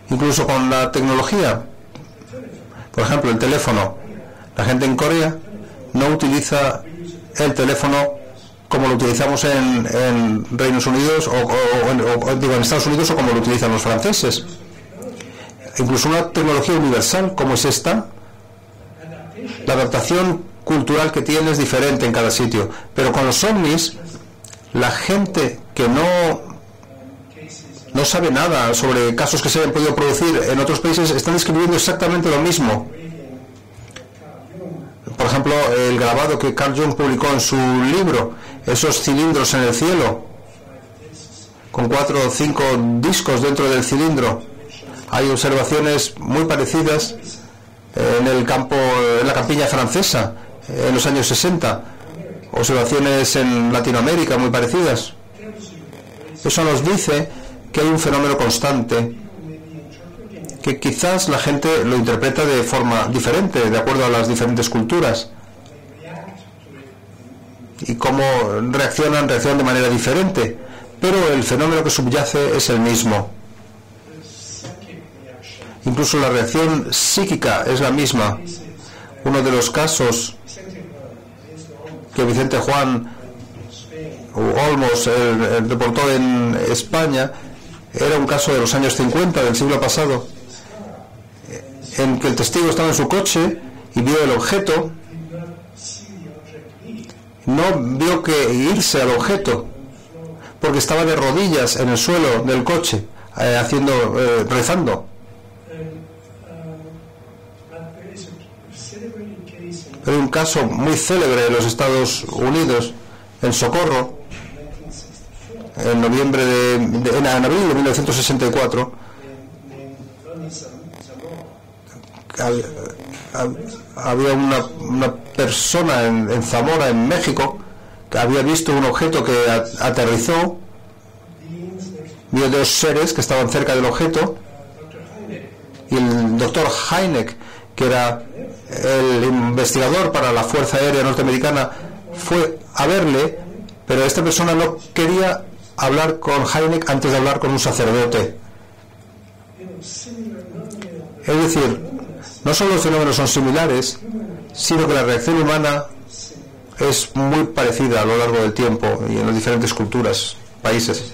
incluso con la tecnología. Por ejemplo, el teléfono. La gente en Corea no utiliza el teléfono como lo utilizamos en Reinos Unidos en Estados Unidos, o como lo utilizan los franceses. Incluso una tecnología universal como es esta, la adaptación cultural que tiene es diferente en cada sitio. Pero con los ovnis, la gente que no sabe nada sobre casos que se hayan podido producir en otros países están describiendo exactamente lo mismo. Por ejemplo, el grabado que Carl Jung publicó en su libro, esos cilindros en el cielo, con 4 o 5 discos dentro del cilindro. Hay observaciones muy parecidas en la campiña francesa, en los años 60. Observaciones en Latinoamérica muy parecidas. Eso nos dice que hay un fenómeno constante, que quizás la gente lo interpreta de forma diferente, de acuerdo a las diferentes culturas. Y cómo reaccionan de manera diferente. Pero el fenómeno que subyace es el mismo. Incluso la reacción psíquica es la misma. Uno de los casos que Vicente Juan Olmos reportó en España era un caso de los años 50 del siglo pasado, en que el testigo estaba en su coche y vio el objeto, no vio que irse al objeto, porque estaba de rodillas en el suelo del coche, rezando. Hay un caso muy célebre en los Estados Unidos, en Socorro, en abril de 1964. Había una persona en Zamora, en México, que había visto un objeto que aterrizó, vio dos seres que estaban cerca del objeto, y el doctor Hynek, que era el investigador para la Fuerza Aérea Norteamericana, fue a verle, pero esta persona no quería hablar con Hynek antes de hablar con un sacerdote. Es decir, no solo los fenómenos son similares, sino que la reacción humana es muy parecida a lo largo del tiempo y en las diferentes culturas, países.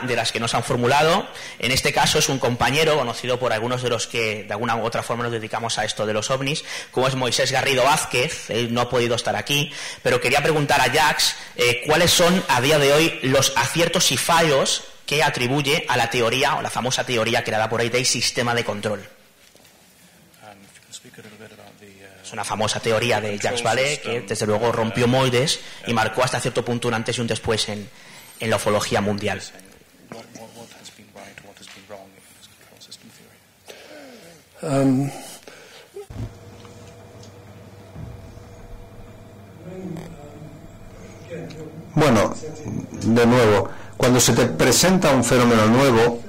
De las que nos han formulado. En este caso es un compañero conocido por algunos de los que de alguna u otra forma nos dedicamos a esto de los ovnis, como es Moisés Garrido Vázquez. Él no ha podido estar aquí, pero quería preguntar a Jacques cuáles son a día de hoy los aciertos y fallos que atribuye a la teoría, o la famosa teoría creada por ahí del sistema de control. Es una famosa teoría de Jacques Vallée que desde luego rompió moldes y marcó hasta cierto punto un antes y un después en la ufología mundial. Bueno, de nuevo, cuando se te presenta un fenómeno nuevo,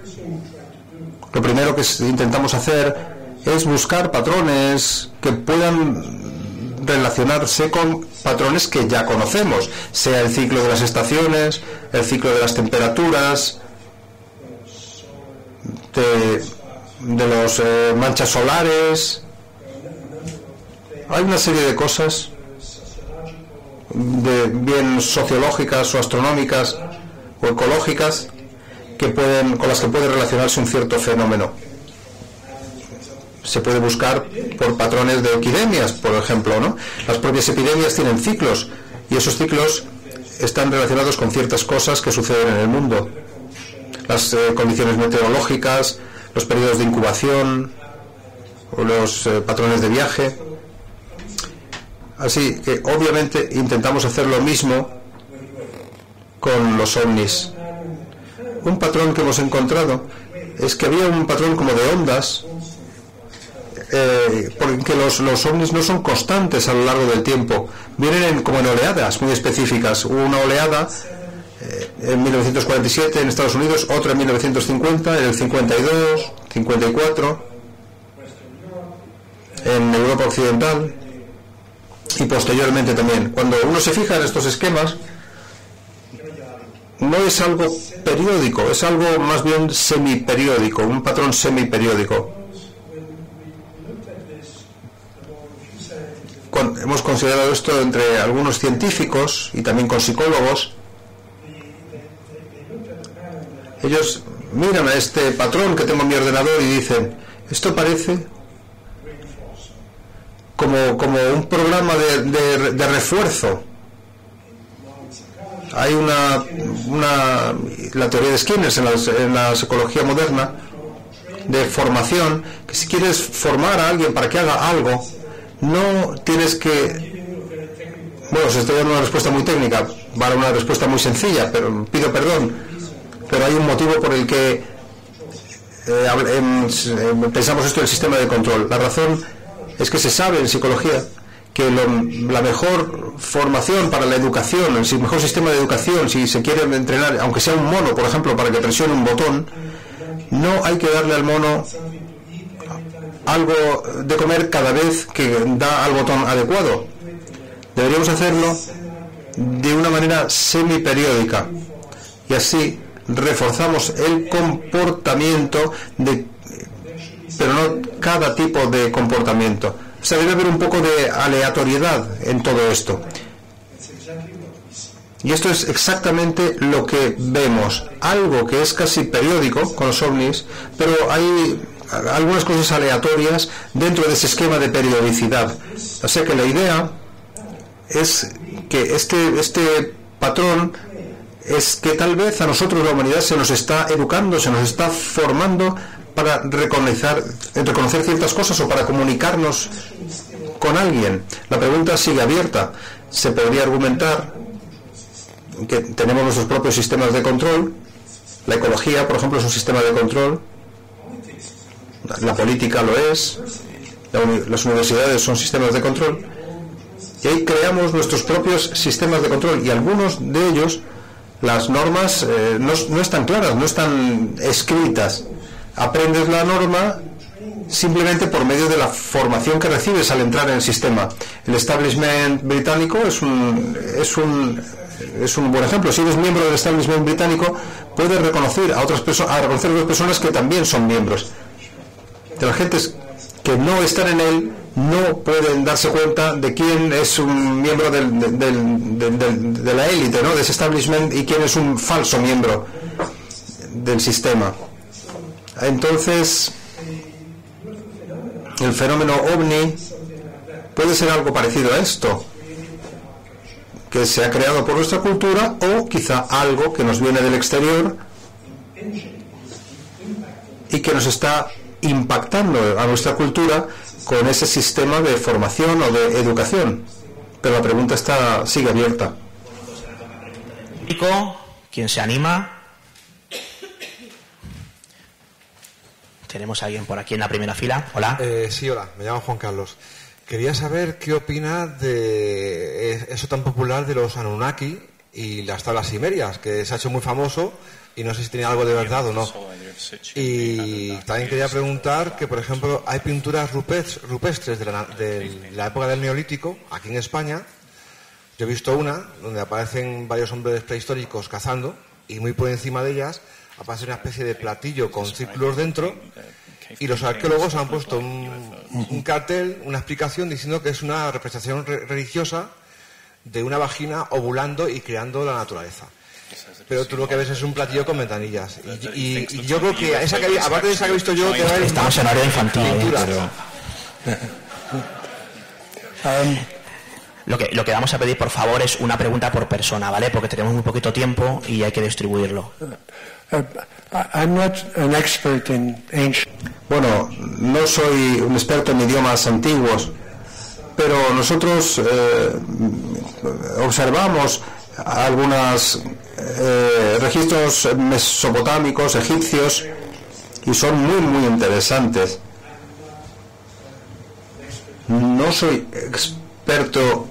lo primero que intentamos hacer es buscar patrones que puedan relacionarse con patrones que ya conocemos, sea el ciclo de las estaciones, el ciclo de las temperaturas, de los manchas solares. Hay una serie de cosas bien sociológicas o astronómicas o ecológicas con las que puede relacionarse un cierto fenómeno. Se puede buscar por patrones de epidemias, por ejemplo, ¿no? Las propias epidemias tienen ciclos y esos ciclos están relacionados con ciertas cosas que suceden en el mundo. Las condiciones meteorológicas, los periodos de incubación o los patrones de viaje. Así que obviamente intentamos hacer lo mismo con los ovnis. Un patrón que hemos encontrado es que había un patrón como de ondas, porque los ovnis no son constantes a lo largo del tiempo, vienen como en oleadas muy específicas. Hubo una oleada en 1947 en Estados Unidos, otra en 1950, en el 52, 54 en Europa Occidental y posteriormente también. Cuando uno se fija en estos esquemas, no es algo periódico, es algo más bien semiperiódico, un patrón semiperiódico. Hemos considerado esto entre algunos científicos y también con psicólogos. Ellos miran a este patrón que tengo en mi ordenador y dicen, esto parece como un programa de refuerzo. Hay la teoría de Skinner en la psicología moderna de formación, que si quieres formar a alguien para que haga algo, no tienes que... Bueno, se estoy dando una respuesta muy técnica, vale, una respuesta muy sencilla, pero pido perdón, pero hay un motivo por el que pensamos esto del sistema de control. La razón es que se sabe en psicología que la mejor formación para la educación, el mejor sistema de educación, si se quiere entrenar, aunque sea un mono, por ejemplo, para que presione un botón, no hay que darle al mono algo de comer cada vez que da al botón adecuado. Deberíamos hacerlo de una manera semiperiódica y así reforzamos el comportamiento pero no cada tipo de comportamiento. O sea, debe haber un poco de aleatoriedad en todo esto. Y esto es exactamente lo que vemos. Algo que es casi periódico con los ovnis, pero hay algunas cosas aleatorias dentro de ese esquema de periodicidad. O sea que la idea es que este patrón es que tal vez a nosotros la humanidad se nos está educando, se nos está formando para reconocer ciertas cosas o para comunicarnos con alguien. La pregunta sigue abierta. Se podría argumentar que tenemos nuestros propios sistemas de control. La ecología, por ejemplo, es un sistema de control. La política lo es. Las universidades son sistemas de control. Y ahí creamos nuestros propios sistemas de control. Y algunos de ellos, las normas no están claras, no están escritas. Aprendes la norma simplemente por medio de la formación que recibes al entrar en el sistema. El establishment británico es un buen ejemplo. Si eres miembro del establishment británico, puedes reconocer a otras personas que también son miembros. De las gentes que no están en él no pueden darse cuenta de quién es un miembro de la élite, ¿no?, de ese establishment, y quién es un falso miembro del sistema. Entonces, el fenómeno ovni puede ser algo parecido a esto, que se ha creado por nuestra cultura, o quizá algo que nos viene del exterior y que nos está impactando a nuestra cultura con ese sistema de formación o de educación. Pero la pregunta sigue abierta. ¿Quién se anima? Tenemos a alguien por aquí en la primera fila. Hola. Sí, hola, me llamo Juan Carlos. Quería saber qué opina de eso tan popular de los Anunnaki y las tablas sumerias, que se ha hecho muy famoso y no sé si tiene algo de verdad o no. Y también quería preguntar que, por ejemplo, hay pinturas rupestres de la época del Neolítico, aquí en España. Yo he visto una donde aparecen varios hombres prehistóricos cazando, y muy por encima de ellas aparece una especie de platillo con círculos dentro, y los arqueólogos han puesto un cartel, una explicación diciendo que es una representación religiosa de una vagina ovulando y creando la naturaleza. Pero tú lo que ves es un platillo con ventanillas. Y yo creo que aparte de esa que he visto yo, estamos en área infantil, Lo que vamos a pedir, por favor, es una pregunta por persona, ¿vale? Porque tenemos muy poquito tiempo y hay que distribuirlo. Bueno, no soy un experto en idiomas antiguos, pero nosotros observamos algunos registros mesopotámicos, egipcios, y son muy, muy interesantes. No soy experto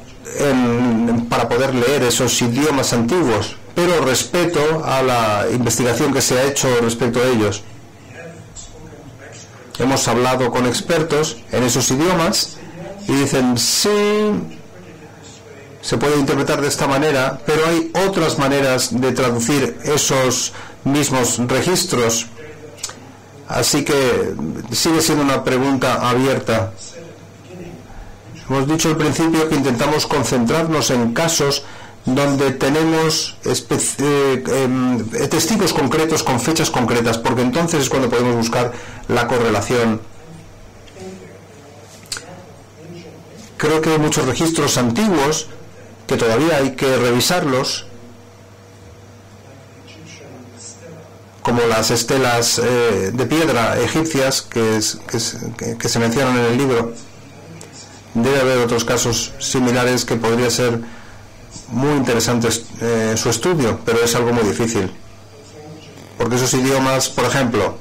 para poder leer esos idiomas antiguos, pero respeto a la investigación que se ha hecho respecto a ellos. Hemos hablado con expertos en esos idiomas y dicen, sí, se puede interpretar de esta manera, pero hay otras maneras de traducir esos mismos registros. Así que sigue siendo una pregunta abierta. Hemos dicho al principio que intentamos concentrarnos en casos donde tenemos testigos concretos con fechas concretas, porque entonces es cuando podemos buscar la correlación. Creo que hay muchos registros antiguos que todavía hay que revisarlos, como las estelas de piedra egipcias que se mencionan en el libro. Debe haber otros casos similares que podría ser muy interesantes su estudio, pero es algo muy difícil, porque esos idiomas, por ejemplo,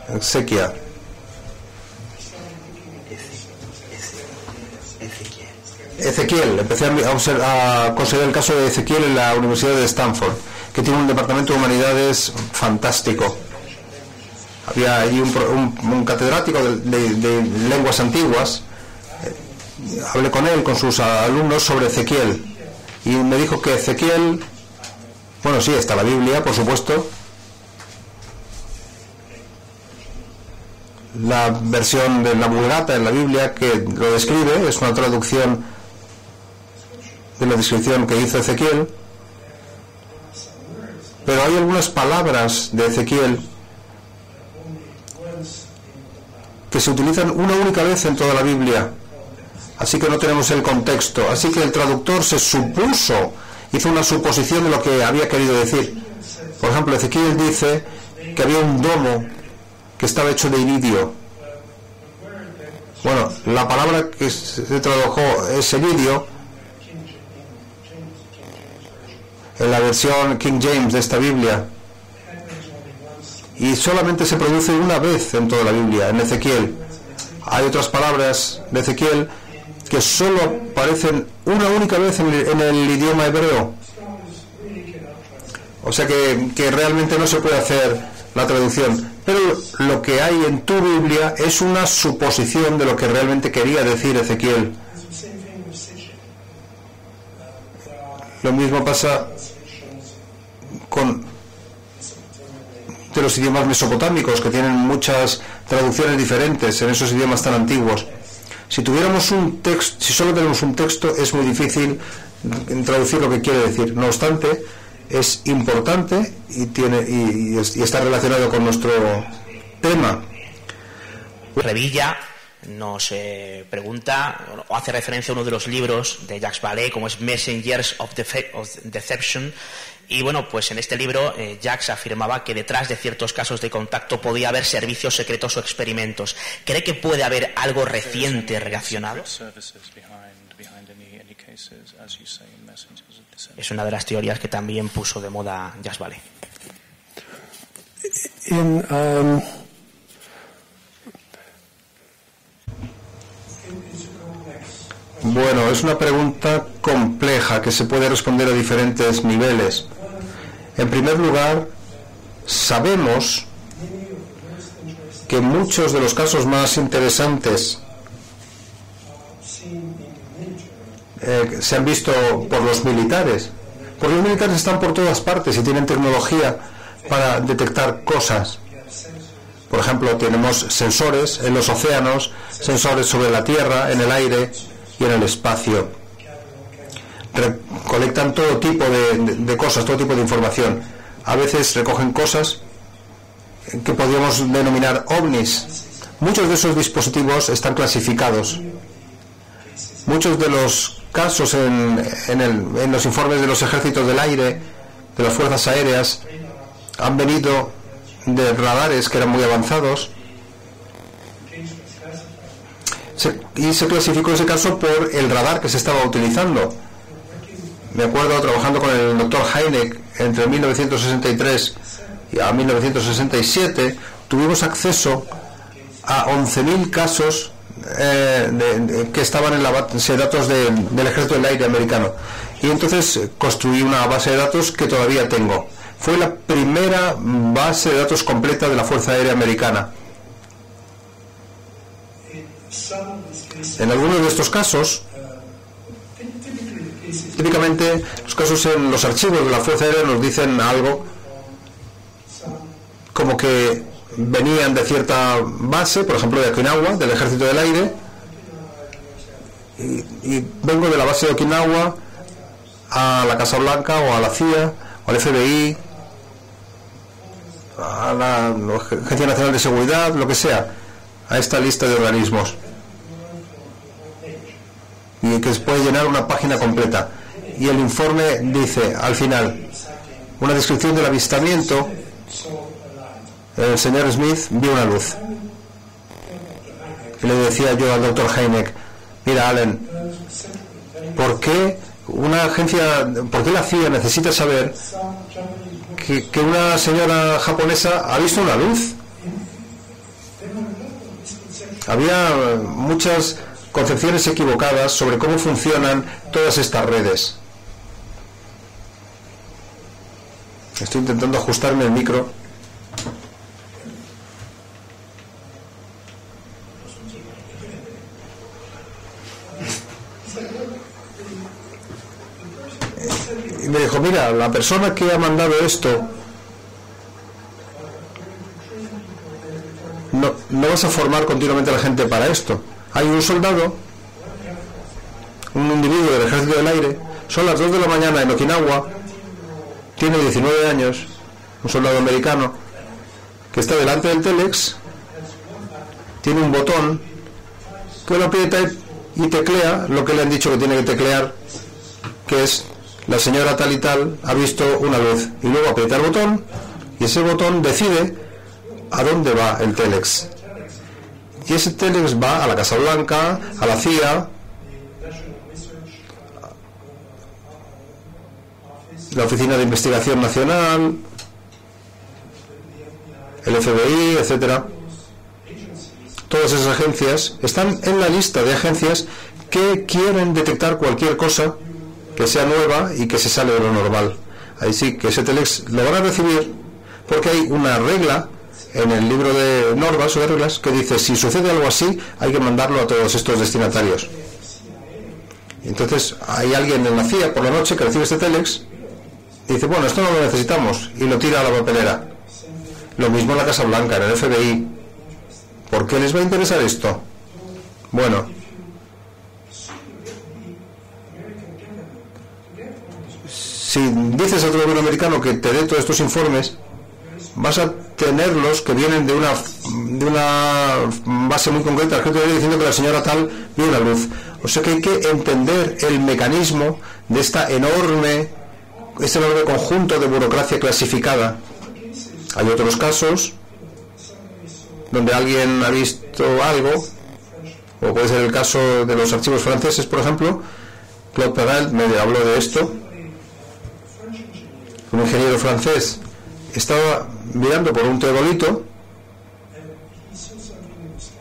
Ezequiel, empecé a considerar el caso de Ezequiel en la Universidad de Stanford, que tiene un departamento de humanidades fantástico. Había allí un catedrático de lenguas antiguas. Hablé con él, con sus alumnos, sobre Ezequiel, y me dijo que Ezequiel, bueno, sí, está la Biblia, por supuesto. La versión de la Vulgata en la Biblia que lo describe es una traducción de la descripción que hizo Ezequiel, pero hay algunas palabras de Ezequiel que se utilizan una única vez en toda la Biblia, así que no tenemos el contexto. Así que el traductor se supuso hizo una suposición de lo que había querido decir. Por ejemplo, Ezequiel dice que había un domo que estaba hecho de iridio. Bueno, la palabra que se tradujo es iridio en la versión King James de esta Biblia, y solamente se produce una vez en toda la Biblia, en Ezequiel. Hay otras palabras de Ezequiel que solo aparecen una única vez en el idioma hebreo. O sea que realmente no se puede hacer la traducción. Pero lo que hay en tu Biblia es una suposición de lo que realmente quería decir Ezequiel. Lo mismo pasa con de los idiomas mesopotámicos, que tienen muchas traducciones diferentes en esos idiomas tan antiguos. Si tuviéramos un texto, si solo tenemos un texto, es muy difícil traducir lo que quiere decir. No obstante, es importante y está relacionado con nuestro tema. Revilla nos pregunta o hace referencia a uno de los libros de Jacques Vallée, como es Messengers of Deception. Y bueno, pues en este libro Jacques afirmaba que detrás de ciertos casos de contacto podía haber servicios secretos o experimentos. ¿Cree que puede haber algo reciente relacionado? Es una de las teorías que también puso de moda Jacques Vallée. Bueno, es una pregunta compleja que se puede responder a diferentes niveles. En primer lugar, sabemos que muchos de los casos más interesantes se han visto por los militares. Porque los militares están por todas partes y tienen tecnología para detectar cosas. Por ejemplo, tenemos sensores en los océanos, sensores sobre la tierra, en el aire y en el espacio. Recolectan todo tipo de cosas, todo tipo de información. A veces recogen cosas que podríamos denominar ovnis. Muchos de esos dispositivos están clasificados. Muchos de los casos en los informes de los ejércitos del aire, de las fuerzas aéreas, han venido de radares que eran muy avanzados. Y se clasificó ese caso por el radar que se estaba utilizando. Me acuerdo trabajando con el doctor Hynek entre 1963 y a 1967, tuvimos acceso a 11.000 casos que estaban en la base de datos del Ejército del Aire americano. Y entonces construí una base de datos que todavía tengo. Fue la primera base de datos completa de la Fuerza Aérea Americana. En algunos de estos casos, típicamente los casos en los archivos de la Fuerza Aérea nos dicen algo como que venían de cierta base, por ejemplo de Okinawa, del Ejército del Aire, y vengo de la base de Okinawa a la Casa Blanca o a la CIA o al FBI, a la Agencia Nacional de Seguridad, lo que sea, a esta lista de organismos, y que se puede llenar una página completa. Y el informe dice al final una descripción del avistamiento. El señor Smith vio una luz. Y le decía yo al doctor Hynek: mira, Allen, ¿por qué la CIA necesita saber que una señora japonesa ha visto una luz? Había muchas concepciones equivocadas sobre cómo funcionan todas estas redes. Estoy intentando ajustarme el micro. Y me dijo: mira, la persona que ha mandado esto, no vas a formar continuamente a la gente para esto. Hay un soldado, un individuo del Ejército del Aire, son las 2 de la mañana en Okinawa, tiene 19 años, un soldado americano, que está delante del telex, tiene un botón que lo aprieta y teclea lo que le han dicho que tiene que teclear, que es la señora tal y tal ha visto una luz, y luego aprieta el botón y ese botón decide a dónde va el telex. Y ese telex va a la Casa Blanca, a la CIA, la Oficina de Investigación Nacional, el FBI, etcétera. Todas esas agencias están en la lista de agencias que quieren detectar cualquier cosa que sea nueva y que se sale de lo normal. Ahí sí que ese telex lo van a recibir, porque hay una regla en el libro de normas o de reglas que dice: si sucede algo así, hay que mandarlo a todos estos destinatarios. Entonces hay alguien en la CIA por la noche que recibe este telex y dice: bueno, esto no lo necesitamos, y lo tira a la papelera. Lo mismo en la Casa Blanca, en el FBI. ¿Por qué les va a interesar esto? Bueno, si dices al gobierno americano que te dé todos estos informes, vas a tenerlos que vienen de una base muy concreta. La gente viene diciendo que la señora tal vio una luz. O sea que hay que entender el mecanismo de este enorme conjunto de burocracia clasificada. Hay otros casos donde alguien ha visto algo, o puede ser el caso de los archivos franceses, por ejemplo. Claude Perrault me habló de esto. Un ingeniero francés estaba mirando por un teodolito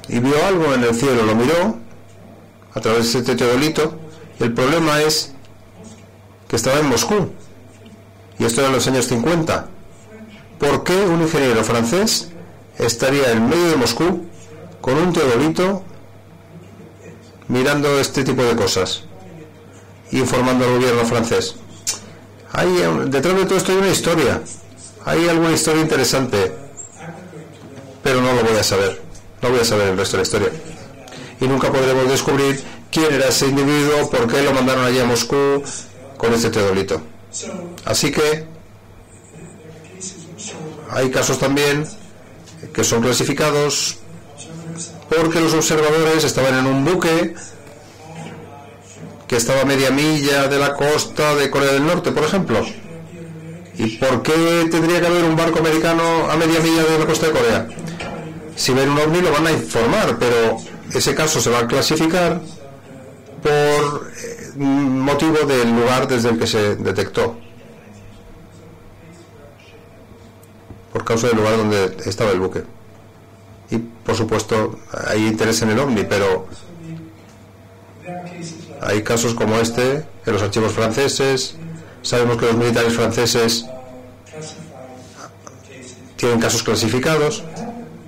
y vio algo en el cielo, lo miró a través de este teodolito. El problema es que estaba en Moscú, y esto era en los años 50. ¿Por qué un ingeniero francés estaría en medio de Moscú con un teodolito mirando este tipo de cosas y informando al gobierno francés? Detrás de todo esto hay una historia, hay alguna historia interesante, pero no lo voy a saber, no voy a saber el resto de la historia, y nunca podremos descubrir quién era ese individuo, por qué lo mandaron allí a Moscú con este teodolito. Así que hay casos también que son clasificados porque los observadores estaban en un buque que estaba a media milla de la costa de Corea del Norte, por ejemplo. ¿Y por qué tendría que haber un barco americano a media milla de la costa de Corea? Si ven un ovni lo van a informar, pero ese caso se va a clasificar por motivo del lugar desde el que se detectó, por causa del lugar donde estaba el buque. Y por supuesto hay interés en el ovni, pero hay casos como este en los archivos franceses. Sabemos que los militares franceses tienen casos clasificados,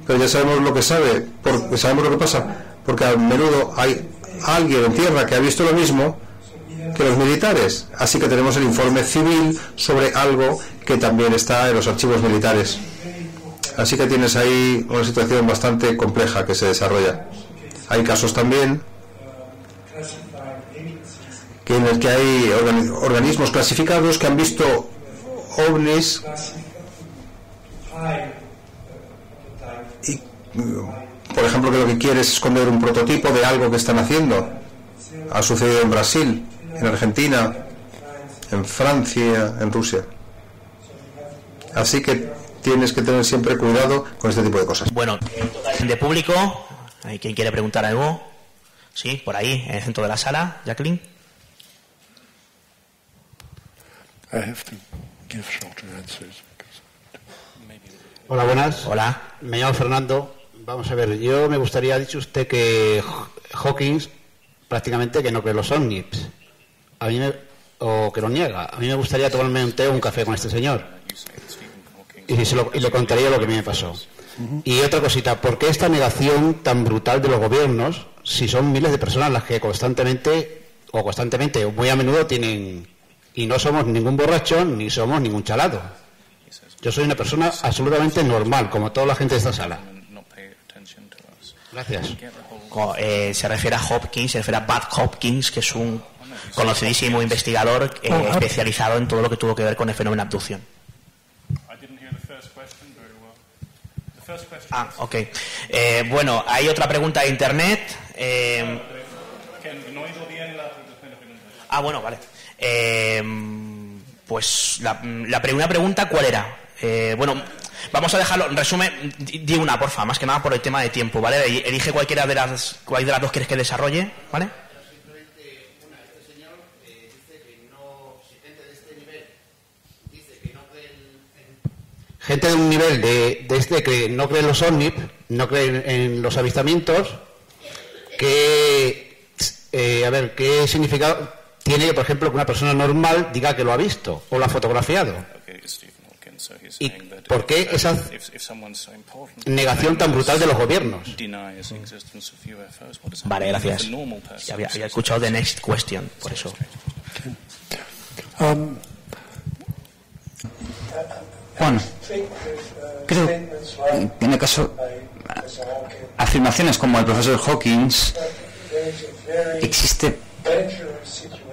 pero ya sabemos lo que sabemos lo que pasa, porque a menudo hay alguien en tierra que ha visto lo mismo que los militares. Así que tenemos el informe civil sobre algo que también está en los archivos militares. Así que tienes ahí una situación bastante compleja que se desarrolla. Hay casos también en el que hay organismos clasificados que han visto ovnis y, por ejemplo, que lo que quiere es esconder un prototipo de algo que están haciendo. Ha sucedido en Brasil, en Argentina, en Francia, en Rusia. Así que tienes que tener siempre cuidado con este tipo de cosas. Bueno, de público, ¿hay quien quiere preguntar algo? Sí, por ahí, en el centro de la sala, Jacqueline. Hola, buenas. Hola. Me llamo Fernando. Vamos a ver, yo me gustaría, ha dicho usted que Hawkins prácticamente que no cree los ovnis. O que lo niega. A mí me gustaría tomarme un té o un café con este señor. Y le contaría lo que a mí me pasó. Y otra cosita, ¿por qué esta negación tan brutal de los gobiernos si son miles de personas las que constantemente o muy a menudo tienen... Y no somos ningún borracho ni somos ningún chalado. Yo soy una persona absolutamente normal, como toda la gente de esta sala. Gracias. Se refiere a Hopkins, se refiere a Bud Hopkins, que es un conocidísimo investigador especializado en todo lo que tuvo que ver con el fenómeno de abducción. Ok. Bueno, hay otra pregunta de internet. Bueno, vale. Pues la primera pregunta, ¿cuál era? Bueno, vamos a dejarlo, en resumen, di una, porfa, más que nada por el tema de tiempo, ¿vale? Elige cuál de las dos quieres que desarrolle, ¿vale? Gente de un nivel que no cree en los ovnis, no cree en los avistamientos, ¿qué significado tiene que, por ejemplo, que una persona normal diga que lo ha visto o lo ha fotografiado? ¿Y por qué esa negación tan brutal de los gobiernos? Vale, gracias. Había escuchado The Next Question, por eso. Bueno, creo que en el caso afirmaciones como el profesor Hawkins existe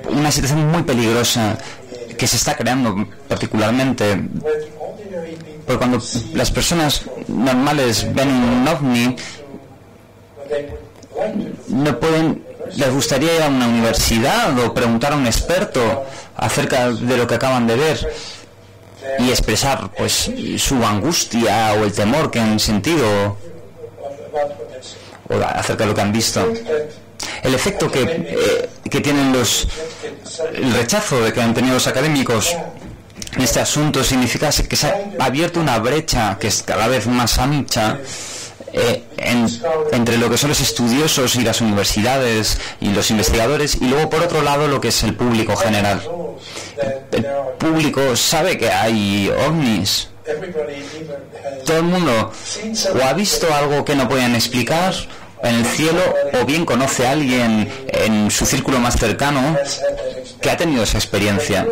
una situación muy peligrosa que se está creando particularmente porque cuando las personas normales ven un ovni no pueden, les gustaría ir a una universidad o preguntar a un experto acerca de lo que acaban de ver y expresar pues su angustia o el temor que han sentido o acerca de lo que han visto. El efecto que tienen el rechazo de que han tenido los académicos en este asunto significa que se ha abierto una brecha que es cada vez más ancha entre lo que son los estudiosos y las universidades y los investigadores y luego por otro lado lo que es el público general. El público sabe que hay ovnis. Todo el mundo o ha visto algo que no pueden explicar en el cielo o bien conoce a alguien en su círculo más cercano que ha tenido esa experiencia.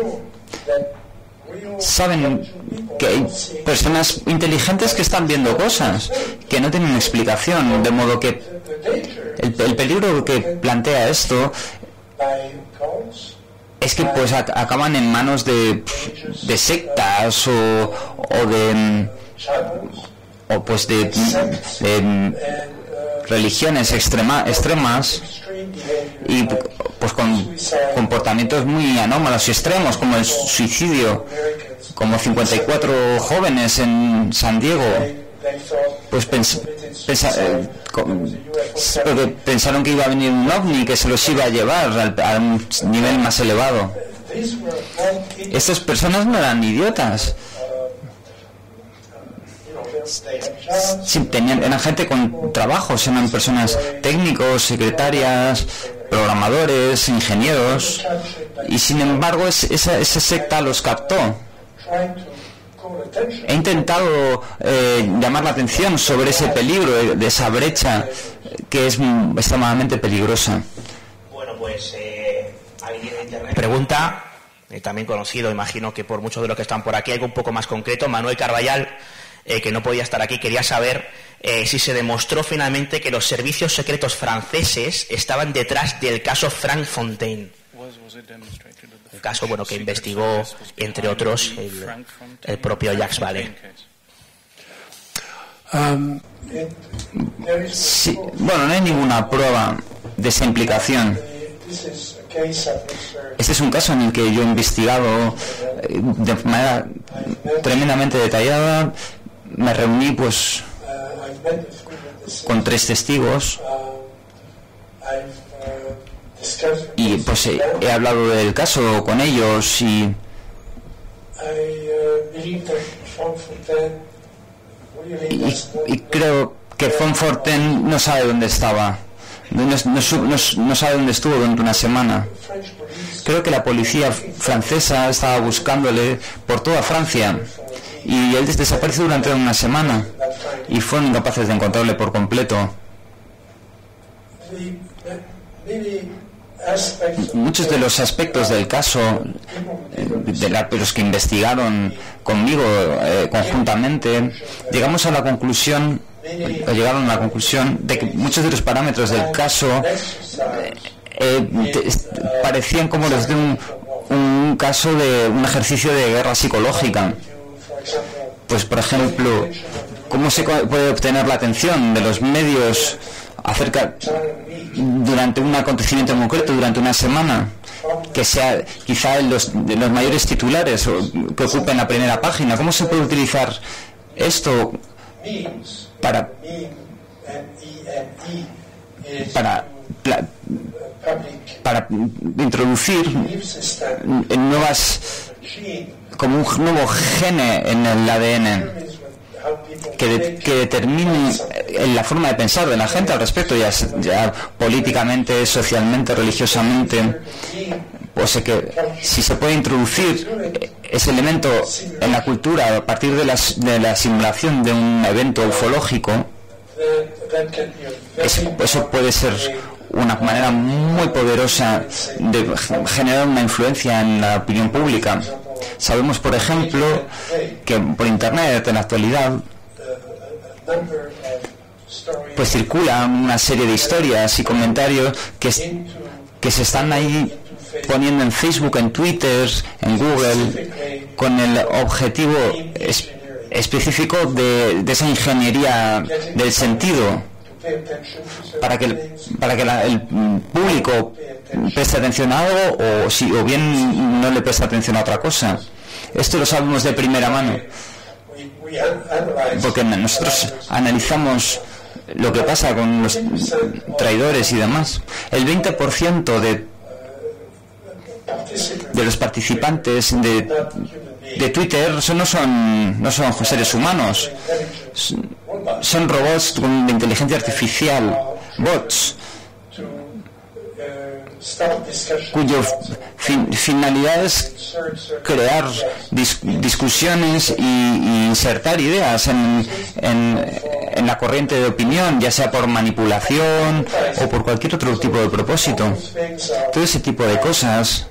Saben que hay personas inteligentes que están viendo cosas que no tienen explicación, de modo que el peligro que plantea esto es que pues acaban en manos de sectas o religiones extremas y pues con comportamientos muy anómalos y extremos como el suicidio, como 54 jóvenes en San Diego pues pensaron que iba a venir un ovni que se los iba a llevar a un nivel más elevado. Estas personas no eran idiotas. Sí, eran gente con trabajos, eran personas técnicos, secretarias, programadores, ingenieros, y sin embargo esa secta los captó. He intentado llamar la atención sobre ese peligro, de esa brecha que es extremadamente peligrosa. Bueno, pues alguien en internet pregunta, también conocido, imagino que por muchos de los que están por aquí, algo un poco más concreto, Manuel Carballal, que no podía estar aquí, quería saber si se demostró finalmente que los servicios secretos franceses estaban detrás del caso Frank Fontaine. Un caso que investigó, entre otros, el propio Jacques Vallée. Sí, no hay ninguna prueba de esa implicación. Este es un caso en el que yo he investigado de manera tremendamente detallada. Me reuní pues con 3 testigos y pues he hablado del caso con ellos y creo que Fontaine no sabe dónde estaba, no sabe dónde estuvo durante una semana. Creo que la policía francesa estaba buscándole por toda Francia y él desapareció durante una semana y fueron incapaces de encontrarle por completo. Muchos de los aspectos del caso de los que investigaron conmigo conjuntamente llegaron a la conclusión de que muchos de los parámetros del caso parecían como los de un caso de un ejercicio de guerra psicológica. Pues por ejemplo, ¿cómo se puede obtener la atención de los medios durante un acontecimiento concreto, durante una semana? que sea quizá de los mayores titulares o que ocupen la primera página. ¿Cómo se puede utilizar esto para introducir como un nuevo gene en el ADN que determine la forma de pensar de la gente al respecto, ya políticamente, socialmente, religiosamente? Pues que si se puede introducir ese elemento en la cultura a partir de la simulación de un evento ufológico, eso puede ser una manera muy poderosa de generar una influencia en la opinión pública. Sabemos, por ejemplo, que por Internet en la actualidad pues circulan una serie de historias y comentarios que se están ahí poniendo en Facebook, en Twitter, en Google, con el objetivo específico de esa ingeniería del sentido, para que el público preste atención a algo o bien no le preste atención a otra cosa. Esto lo sabemos de primera mano, porque nosotros analizamos lo que pasa con los traidores y demás. El 20% de los participantes de Twitter no son seres humanos, son robots de inteligencia artificial, bots, cuya finalidad es crear discusiones y insertar ideas en la corriente de opinión, ya sea por manipulación o por cualquier otro tipo de propósito. Todo ese tipo de cosas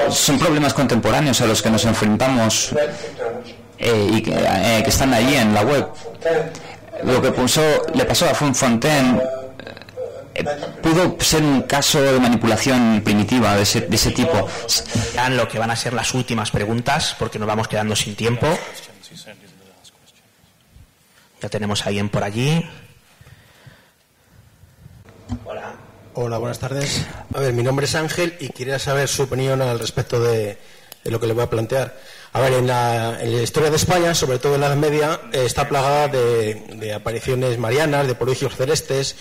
son problemas contemporáneos a los que nos enfrentamos y que están allí en la web. Lo que le pasó a Fontaine pudo ser un caso de manipulación primitiva de ese tipo. Lo que van a ser las últimas preguntas, porque nos vamos quedando sin tiempo. Ya tenemos a alguien por allí. Hola. Hola, buenas tardes. A ver, mi nombre es Ángel y quería saber su opinión al respecto de lo que le voy a plantear. A ver, en la historia de España, sobre todo en la Edad Media, está plagada de apariciones marianas, de prodigios celestes,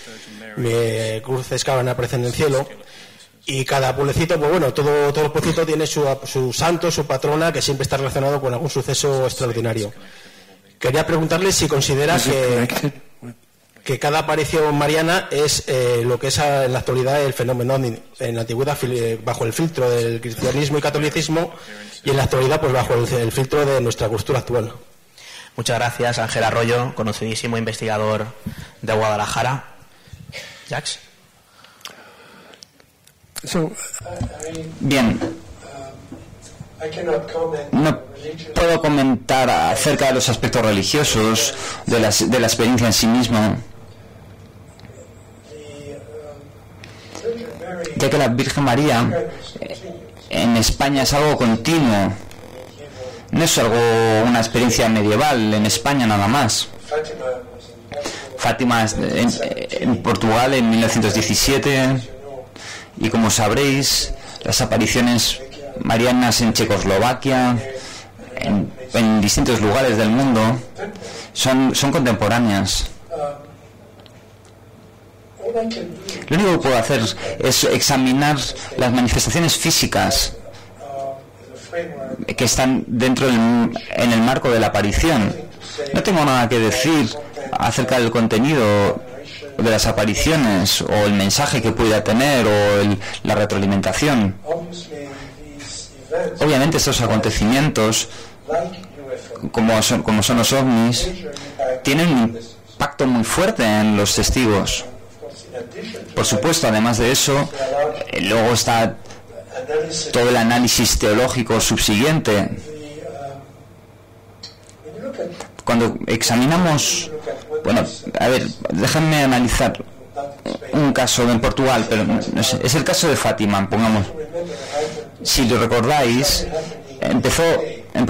cruces que aparecen en el cielo, y cada pueblecito, pues bueno, todo pueblecito tiene su santo, su patrona, que siempre está relacionado con algún suceso extraordinario. Quería preguntarle si considera que cada aparición mariana es lo que es en la actualidad el fenómeno en la antigüedad bajo el filtro del cristianismo y catolicismo, y en la actualidad pues bajo el filtro de nuestra cultura actual. Muchas gracias, Ángel Arroyo, conocidísimo investigador de Guadalajara. Jax. Bien, no puedo comentar acerca de los aspectos religiosos de la experiencia en sí misma, ya que la Virgen María en España es algo continuo, no es una experiencia medieval en España nada más. Fátima en Portugal en 1917, y como sabréis, las apariciones marianas en Checoslovaquia, en distintos lugares del mundo, son contemporáneas. Lo único que puedo hacer es examinar las manifestaciones físicas que están dentro en el marco de la aparición. No tengo nada que decir acerca del contenido de las apariciones o el mensaje que pueda tener o la retroalimentación. Obviamente estos acontecimientos, como son los ovnis, tienen un impacto muy fuerte en los testigos. Por supuesto, además de eso, luego está todo el análisis teológico subsiguiente. Cuando examinamos, a ver, déjenme analizar un caso en Portugal, pero es el caso de Fátima, pongamos. Si lo recordáis, empezó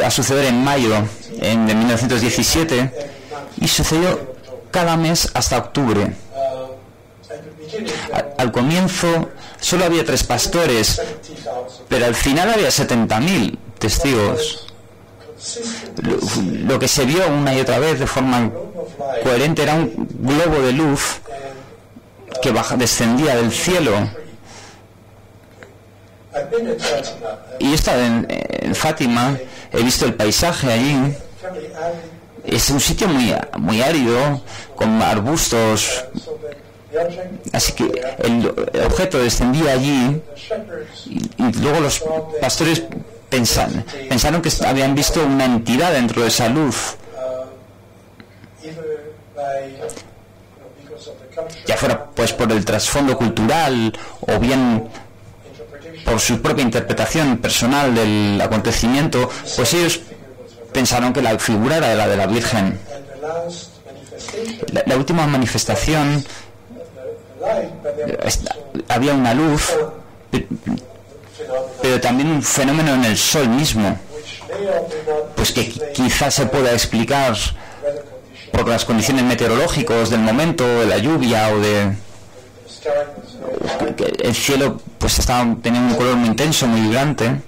a suceder en mayo de 1917 y sucedió cada mes hasta octubre. Al comienzo solo había 3 pastores, pero al final había 70.000 testigos. Lo que se vio una y otra vez de forma coherente era un globo de luz que descendía del cielo. Y he estado en Fátima, he visto el paisaje allí. Es un sitio muy árido, con arbustos. Así que el objeto descendía allí y luego los pastores pensaron que habían visto una entidad dentro de esa luz. Ya fuera pues por el trasfondo cultural o bien por su propia interpretación personal del acontecimiento, pues ellos pensaron que la figura era la de la Virgen. La última manifestación, había una luz, pero también un fenómeno en el sol mismo, pues que quizás se pueda explicar por las condiciones meteorológicas del momento, de la lluvia o de que el cielo pues tenía un color muy intenso, muy vibrante.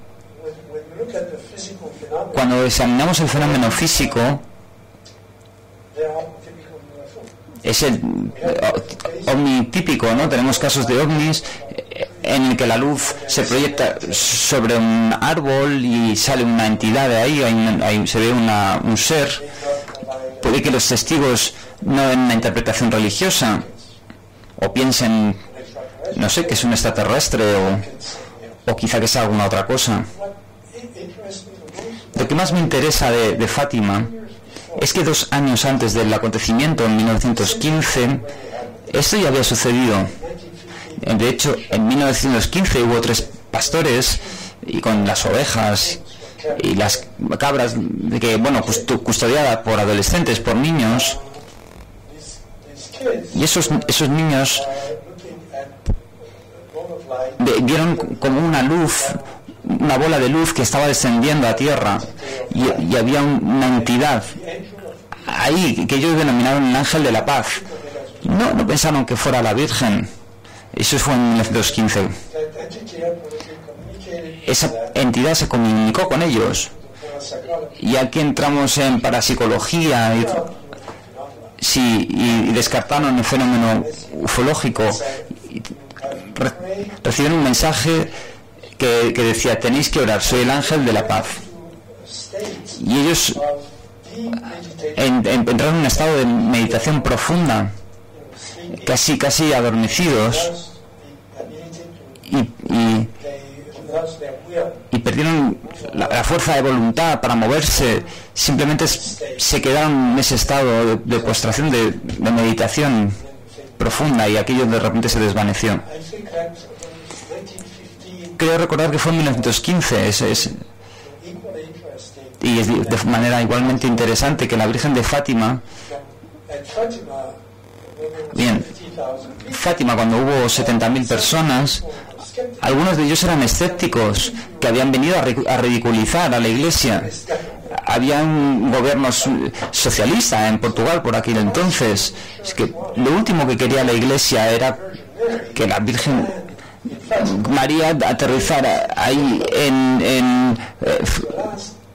Cuando examinamos el fenómeno físico, es el ovni típico, ¿no? Tenemos casos de ovnis en el que la luz se proyecta sobre un árbol y sale una entidad de ahí se ve un ser. Puede que los testigos no den una interpretación religiosa o piensen, no sé, que es un extraterrestre o quizá que sea alguna otra cosa. Lo que más me interesa de Fátima es que 2 años antes del acontecimiento, en 1915, esto ya había sucedido. De hecho, en 1915 hubo 3 pastores y con las ovejas y las cabras que, custodiadas por adolescentes, por niños. Y esos niños vieron como una luz, una bola de luz que estaba descendiendo a tierra y había una entidad ahí que ellos denominaron el ángel de la paz. No pensaron que fuera la Virgen. Eso fue en 1915. Esa entidad se comunicó con ellos. Y aquí entramos en parapsicología y descartaron el fenómeno ufológico. Recibieron un mensaje que decía: tenéis que orar, soy el ángel de la paz. Y ellos entraron en un estado de meditación profunda, casi adormecidos, y perdieron la fuerza de voluntad para moverse. Simplemente se quedaron en ese estado de postración, de meditación profunda, y aquello de repente se desvaneció. Creo recordar que fue en 1915. Y es de manera igualmente interesante que la Virgen de Fátima, Fátima, cuando hubo 70.000 personas, algunos de ellos eran escépticos, que habían venido a ridiculizar a la Iglesia. Había un gobierno socialista en Portugal por aquel entonces. Es que lo último que quería la Iglesia era que la Virgen María aterrizara ahí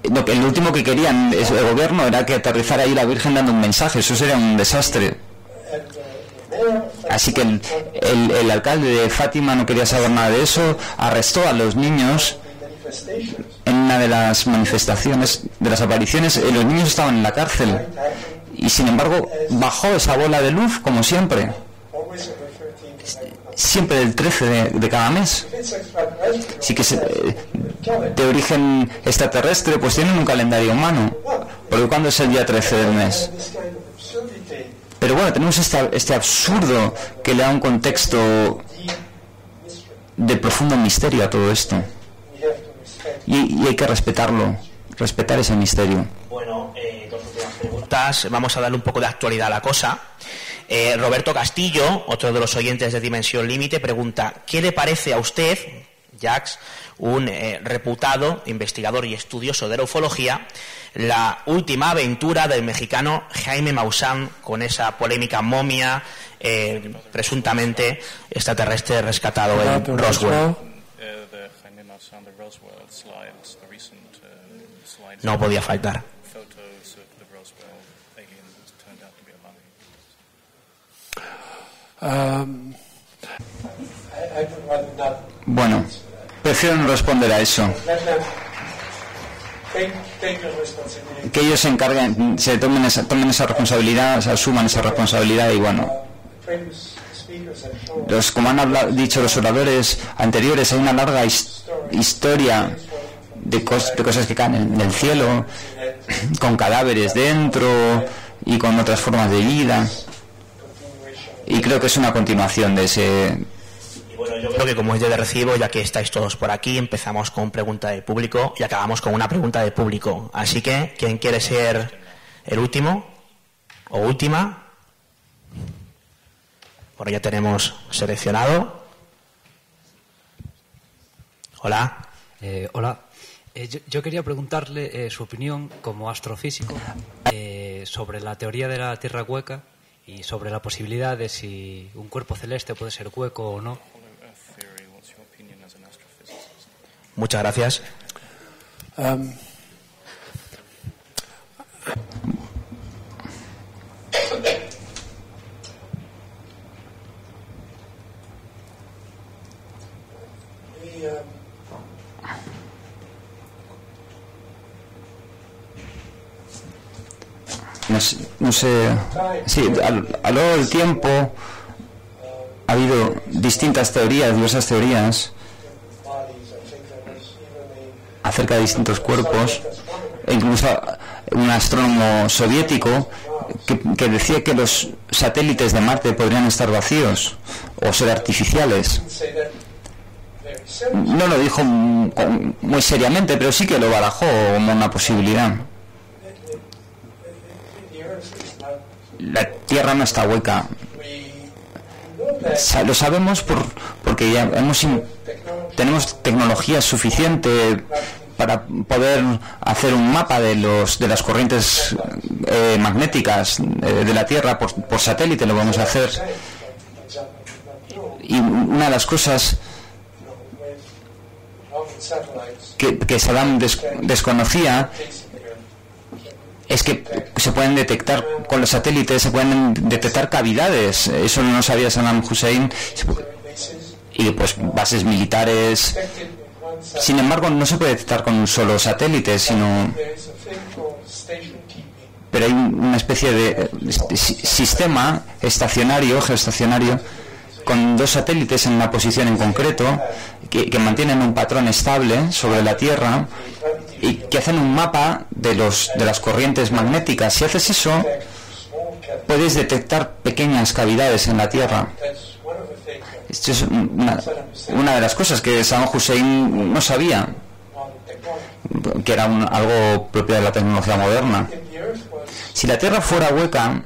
lo último que querían el gobierno era que aterrizara ahí la Virgen dando un mensaje. Eso sería un desastre. Así que el alcalde de Fátima no quería saber nada de eso. Arrestó a los niños en una de las manifestaciones, de las apariciones. Los niños estaban en la cárcel y sin embargo bajó esa bola de luz como siempre del 13 de cada mes. Así que de origen extraterrestre, pues tienen un calendario humano, porque ¿cuándo es el día 13 del mes? Pero bueno, tenemos este absurdo que le da un contexto de profundo misterio a todo esto, y hay que respetarlo, respetar ese misterio. Bueno, 2 últimas preguntas. Vamos a darle un poco de actualidad a la cosa. Roberto Castillo, otro de los oyentes de Dimensión Límite, pregunta: ¿qué le parece a usted, Jacques, un reputado investigador y estudioso de la ufología, la última aventura del mexicano Jaime Maussan con esa polémica momia presuntamente extraterrestre rescatado en Roswell. No podía faltar. Bueno, prefiero no responder a eso. Que ellos se encarguen, tomen esa responsabilidad, se asuman esa responsabilidad y bueno. Como han dicho los oradores anteriores, hay una larga historia de cosas que caen en el cielo, con cadáveres dentro y con otras formas de vida. Y creo que es una continuación de ese... Bueno, yo creo que como es día de recibo, ya que estáis todos por aquí, empezamos con pregunta del público y acabamos con una pregunta del público. Así que, ¿quién quiere ser el último o última? Por ya tenemos seleccionado. Hola. Hola. Yo quería preguntarle su opinión como astrofísico sobre la teoría de la Tierra hueca y sobre la posibilidad de si un cuerpo celeste puede ser hueco o no. Muchas gracias. No sé, sí, a lo largo del tiempo ha habido distintas teorías, diversas teorías acerca de distintos cuerpos, e incluso un astrónomo soviético que decía que los satélites de Marte podrían estar vacíos o ser artificiales. No lo dijo muy seriamente, pero sí que lo barajó como una posibilidad. La Tierra no está hueca. Lo sabemos porque ya tenemos tecnología suficiente para poder hacer un mapa de las corrientes magnéticas de la Tierra por satélite. Lo vamos a hacer. Y una de las cosas que Saddam desconocía es que se pueden detectar con los satélites, se pueden detectar cavidades. Eso no lo sabía Saddam Hussein. Y pues bases militares. Sin embargo, no se puede detectar con un solo satélite, pero hay una especie de sistema geoestacionario, con dos satélites en una posición en concreto, que mantienen un patrón estable sobre la Tierra y que hacen un mapa de las corrientes magnéticas. Si haces eso, puedes detectar pequeñas cavidades en la Tierra. Esto es una de las cosas que Saddam Hussein no sabía, que era algo propio de la tecnología moderna. Si la Tierra fuera hueca,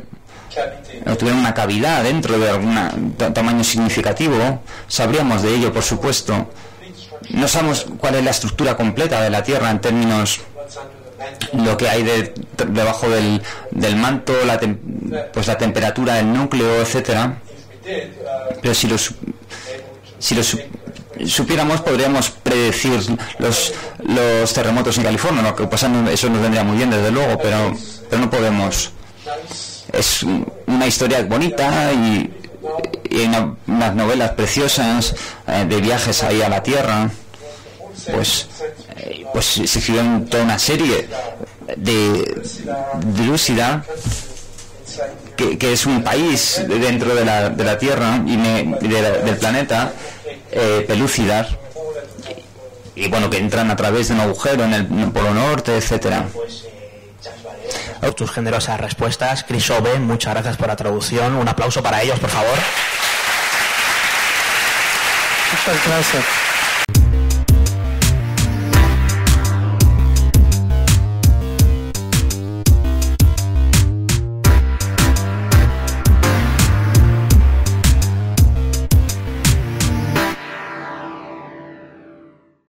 o tuviera una cavidad dentro de algún tamaño significativo, sabríamos de ello, por supuesto. No sabemos cuál es la estructura completa de la Tierra en términos lo que hay debajo del manto, la temperatura del núcleo, etcétera. Pero si lo supiéramos, podríamos predecir los terremotos en California. Lo que pasa, eso nos vendría muy bien, desde luego, pero no podemos. Es una historia bonita y unas novelas preciosas de viajes ahí a la Tierra. Pues se escribieron toda una serie de Lúcida, que es un país dentro de la Tierra y del planeta, Pelúcidar, y bueno, que entran a través de un agujero en el Polo Norte, etcétera. Tus generosas respuestas. Chris Owen, muchas gracias por la traducción. Un aplauso para ellos, por favor. Muchas gracias.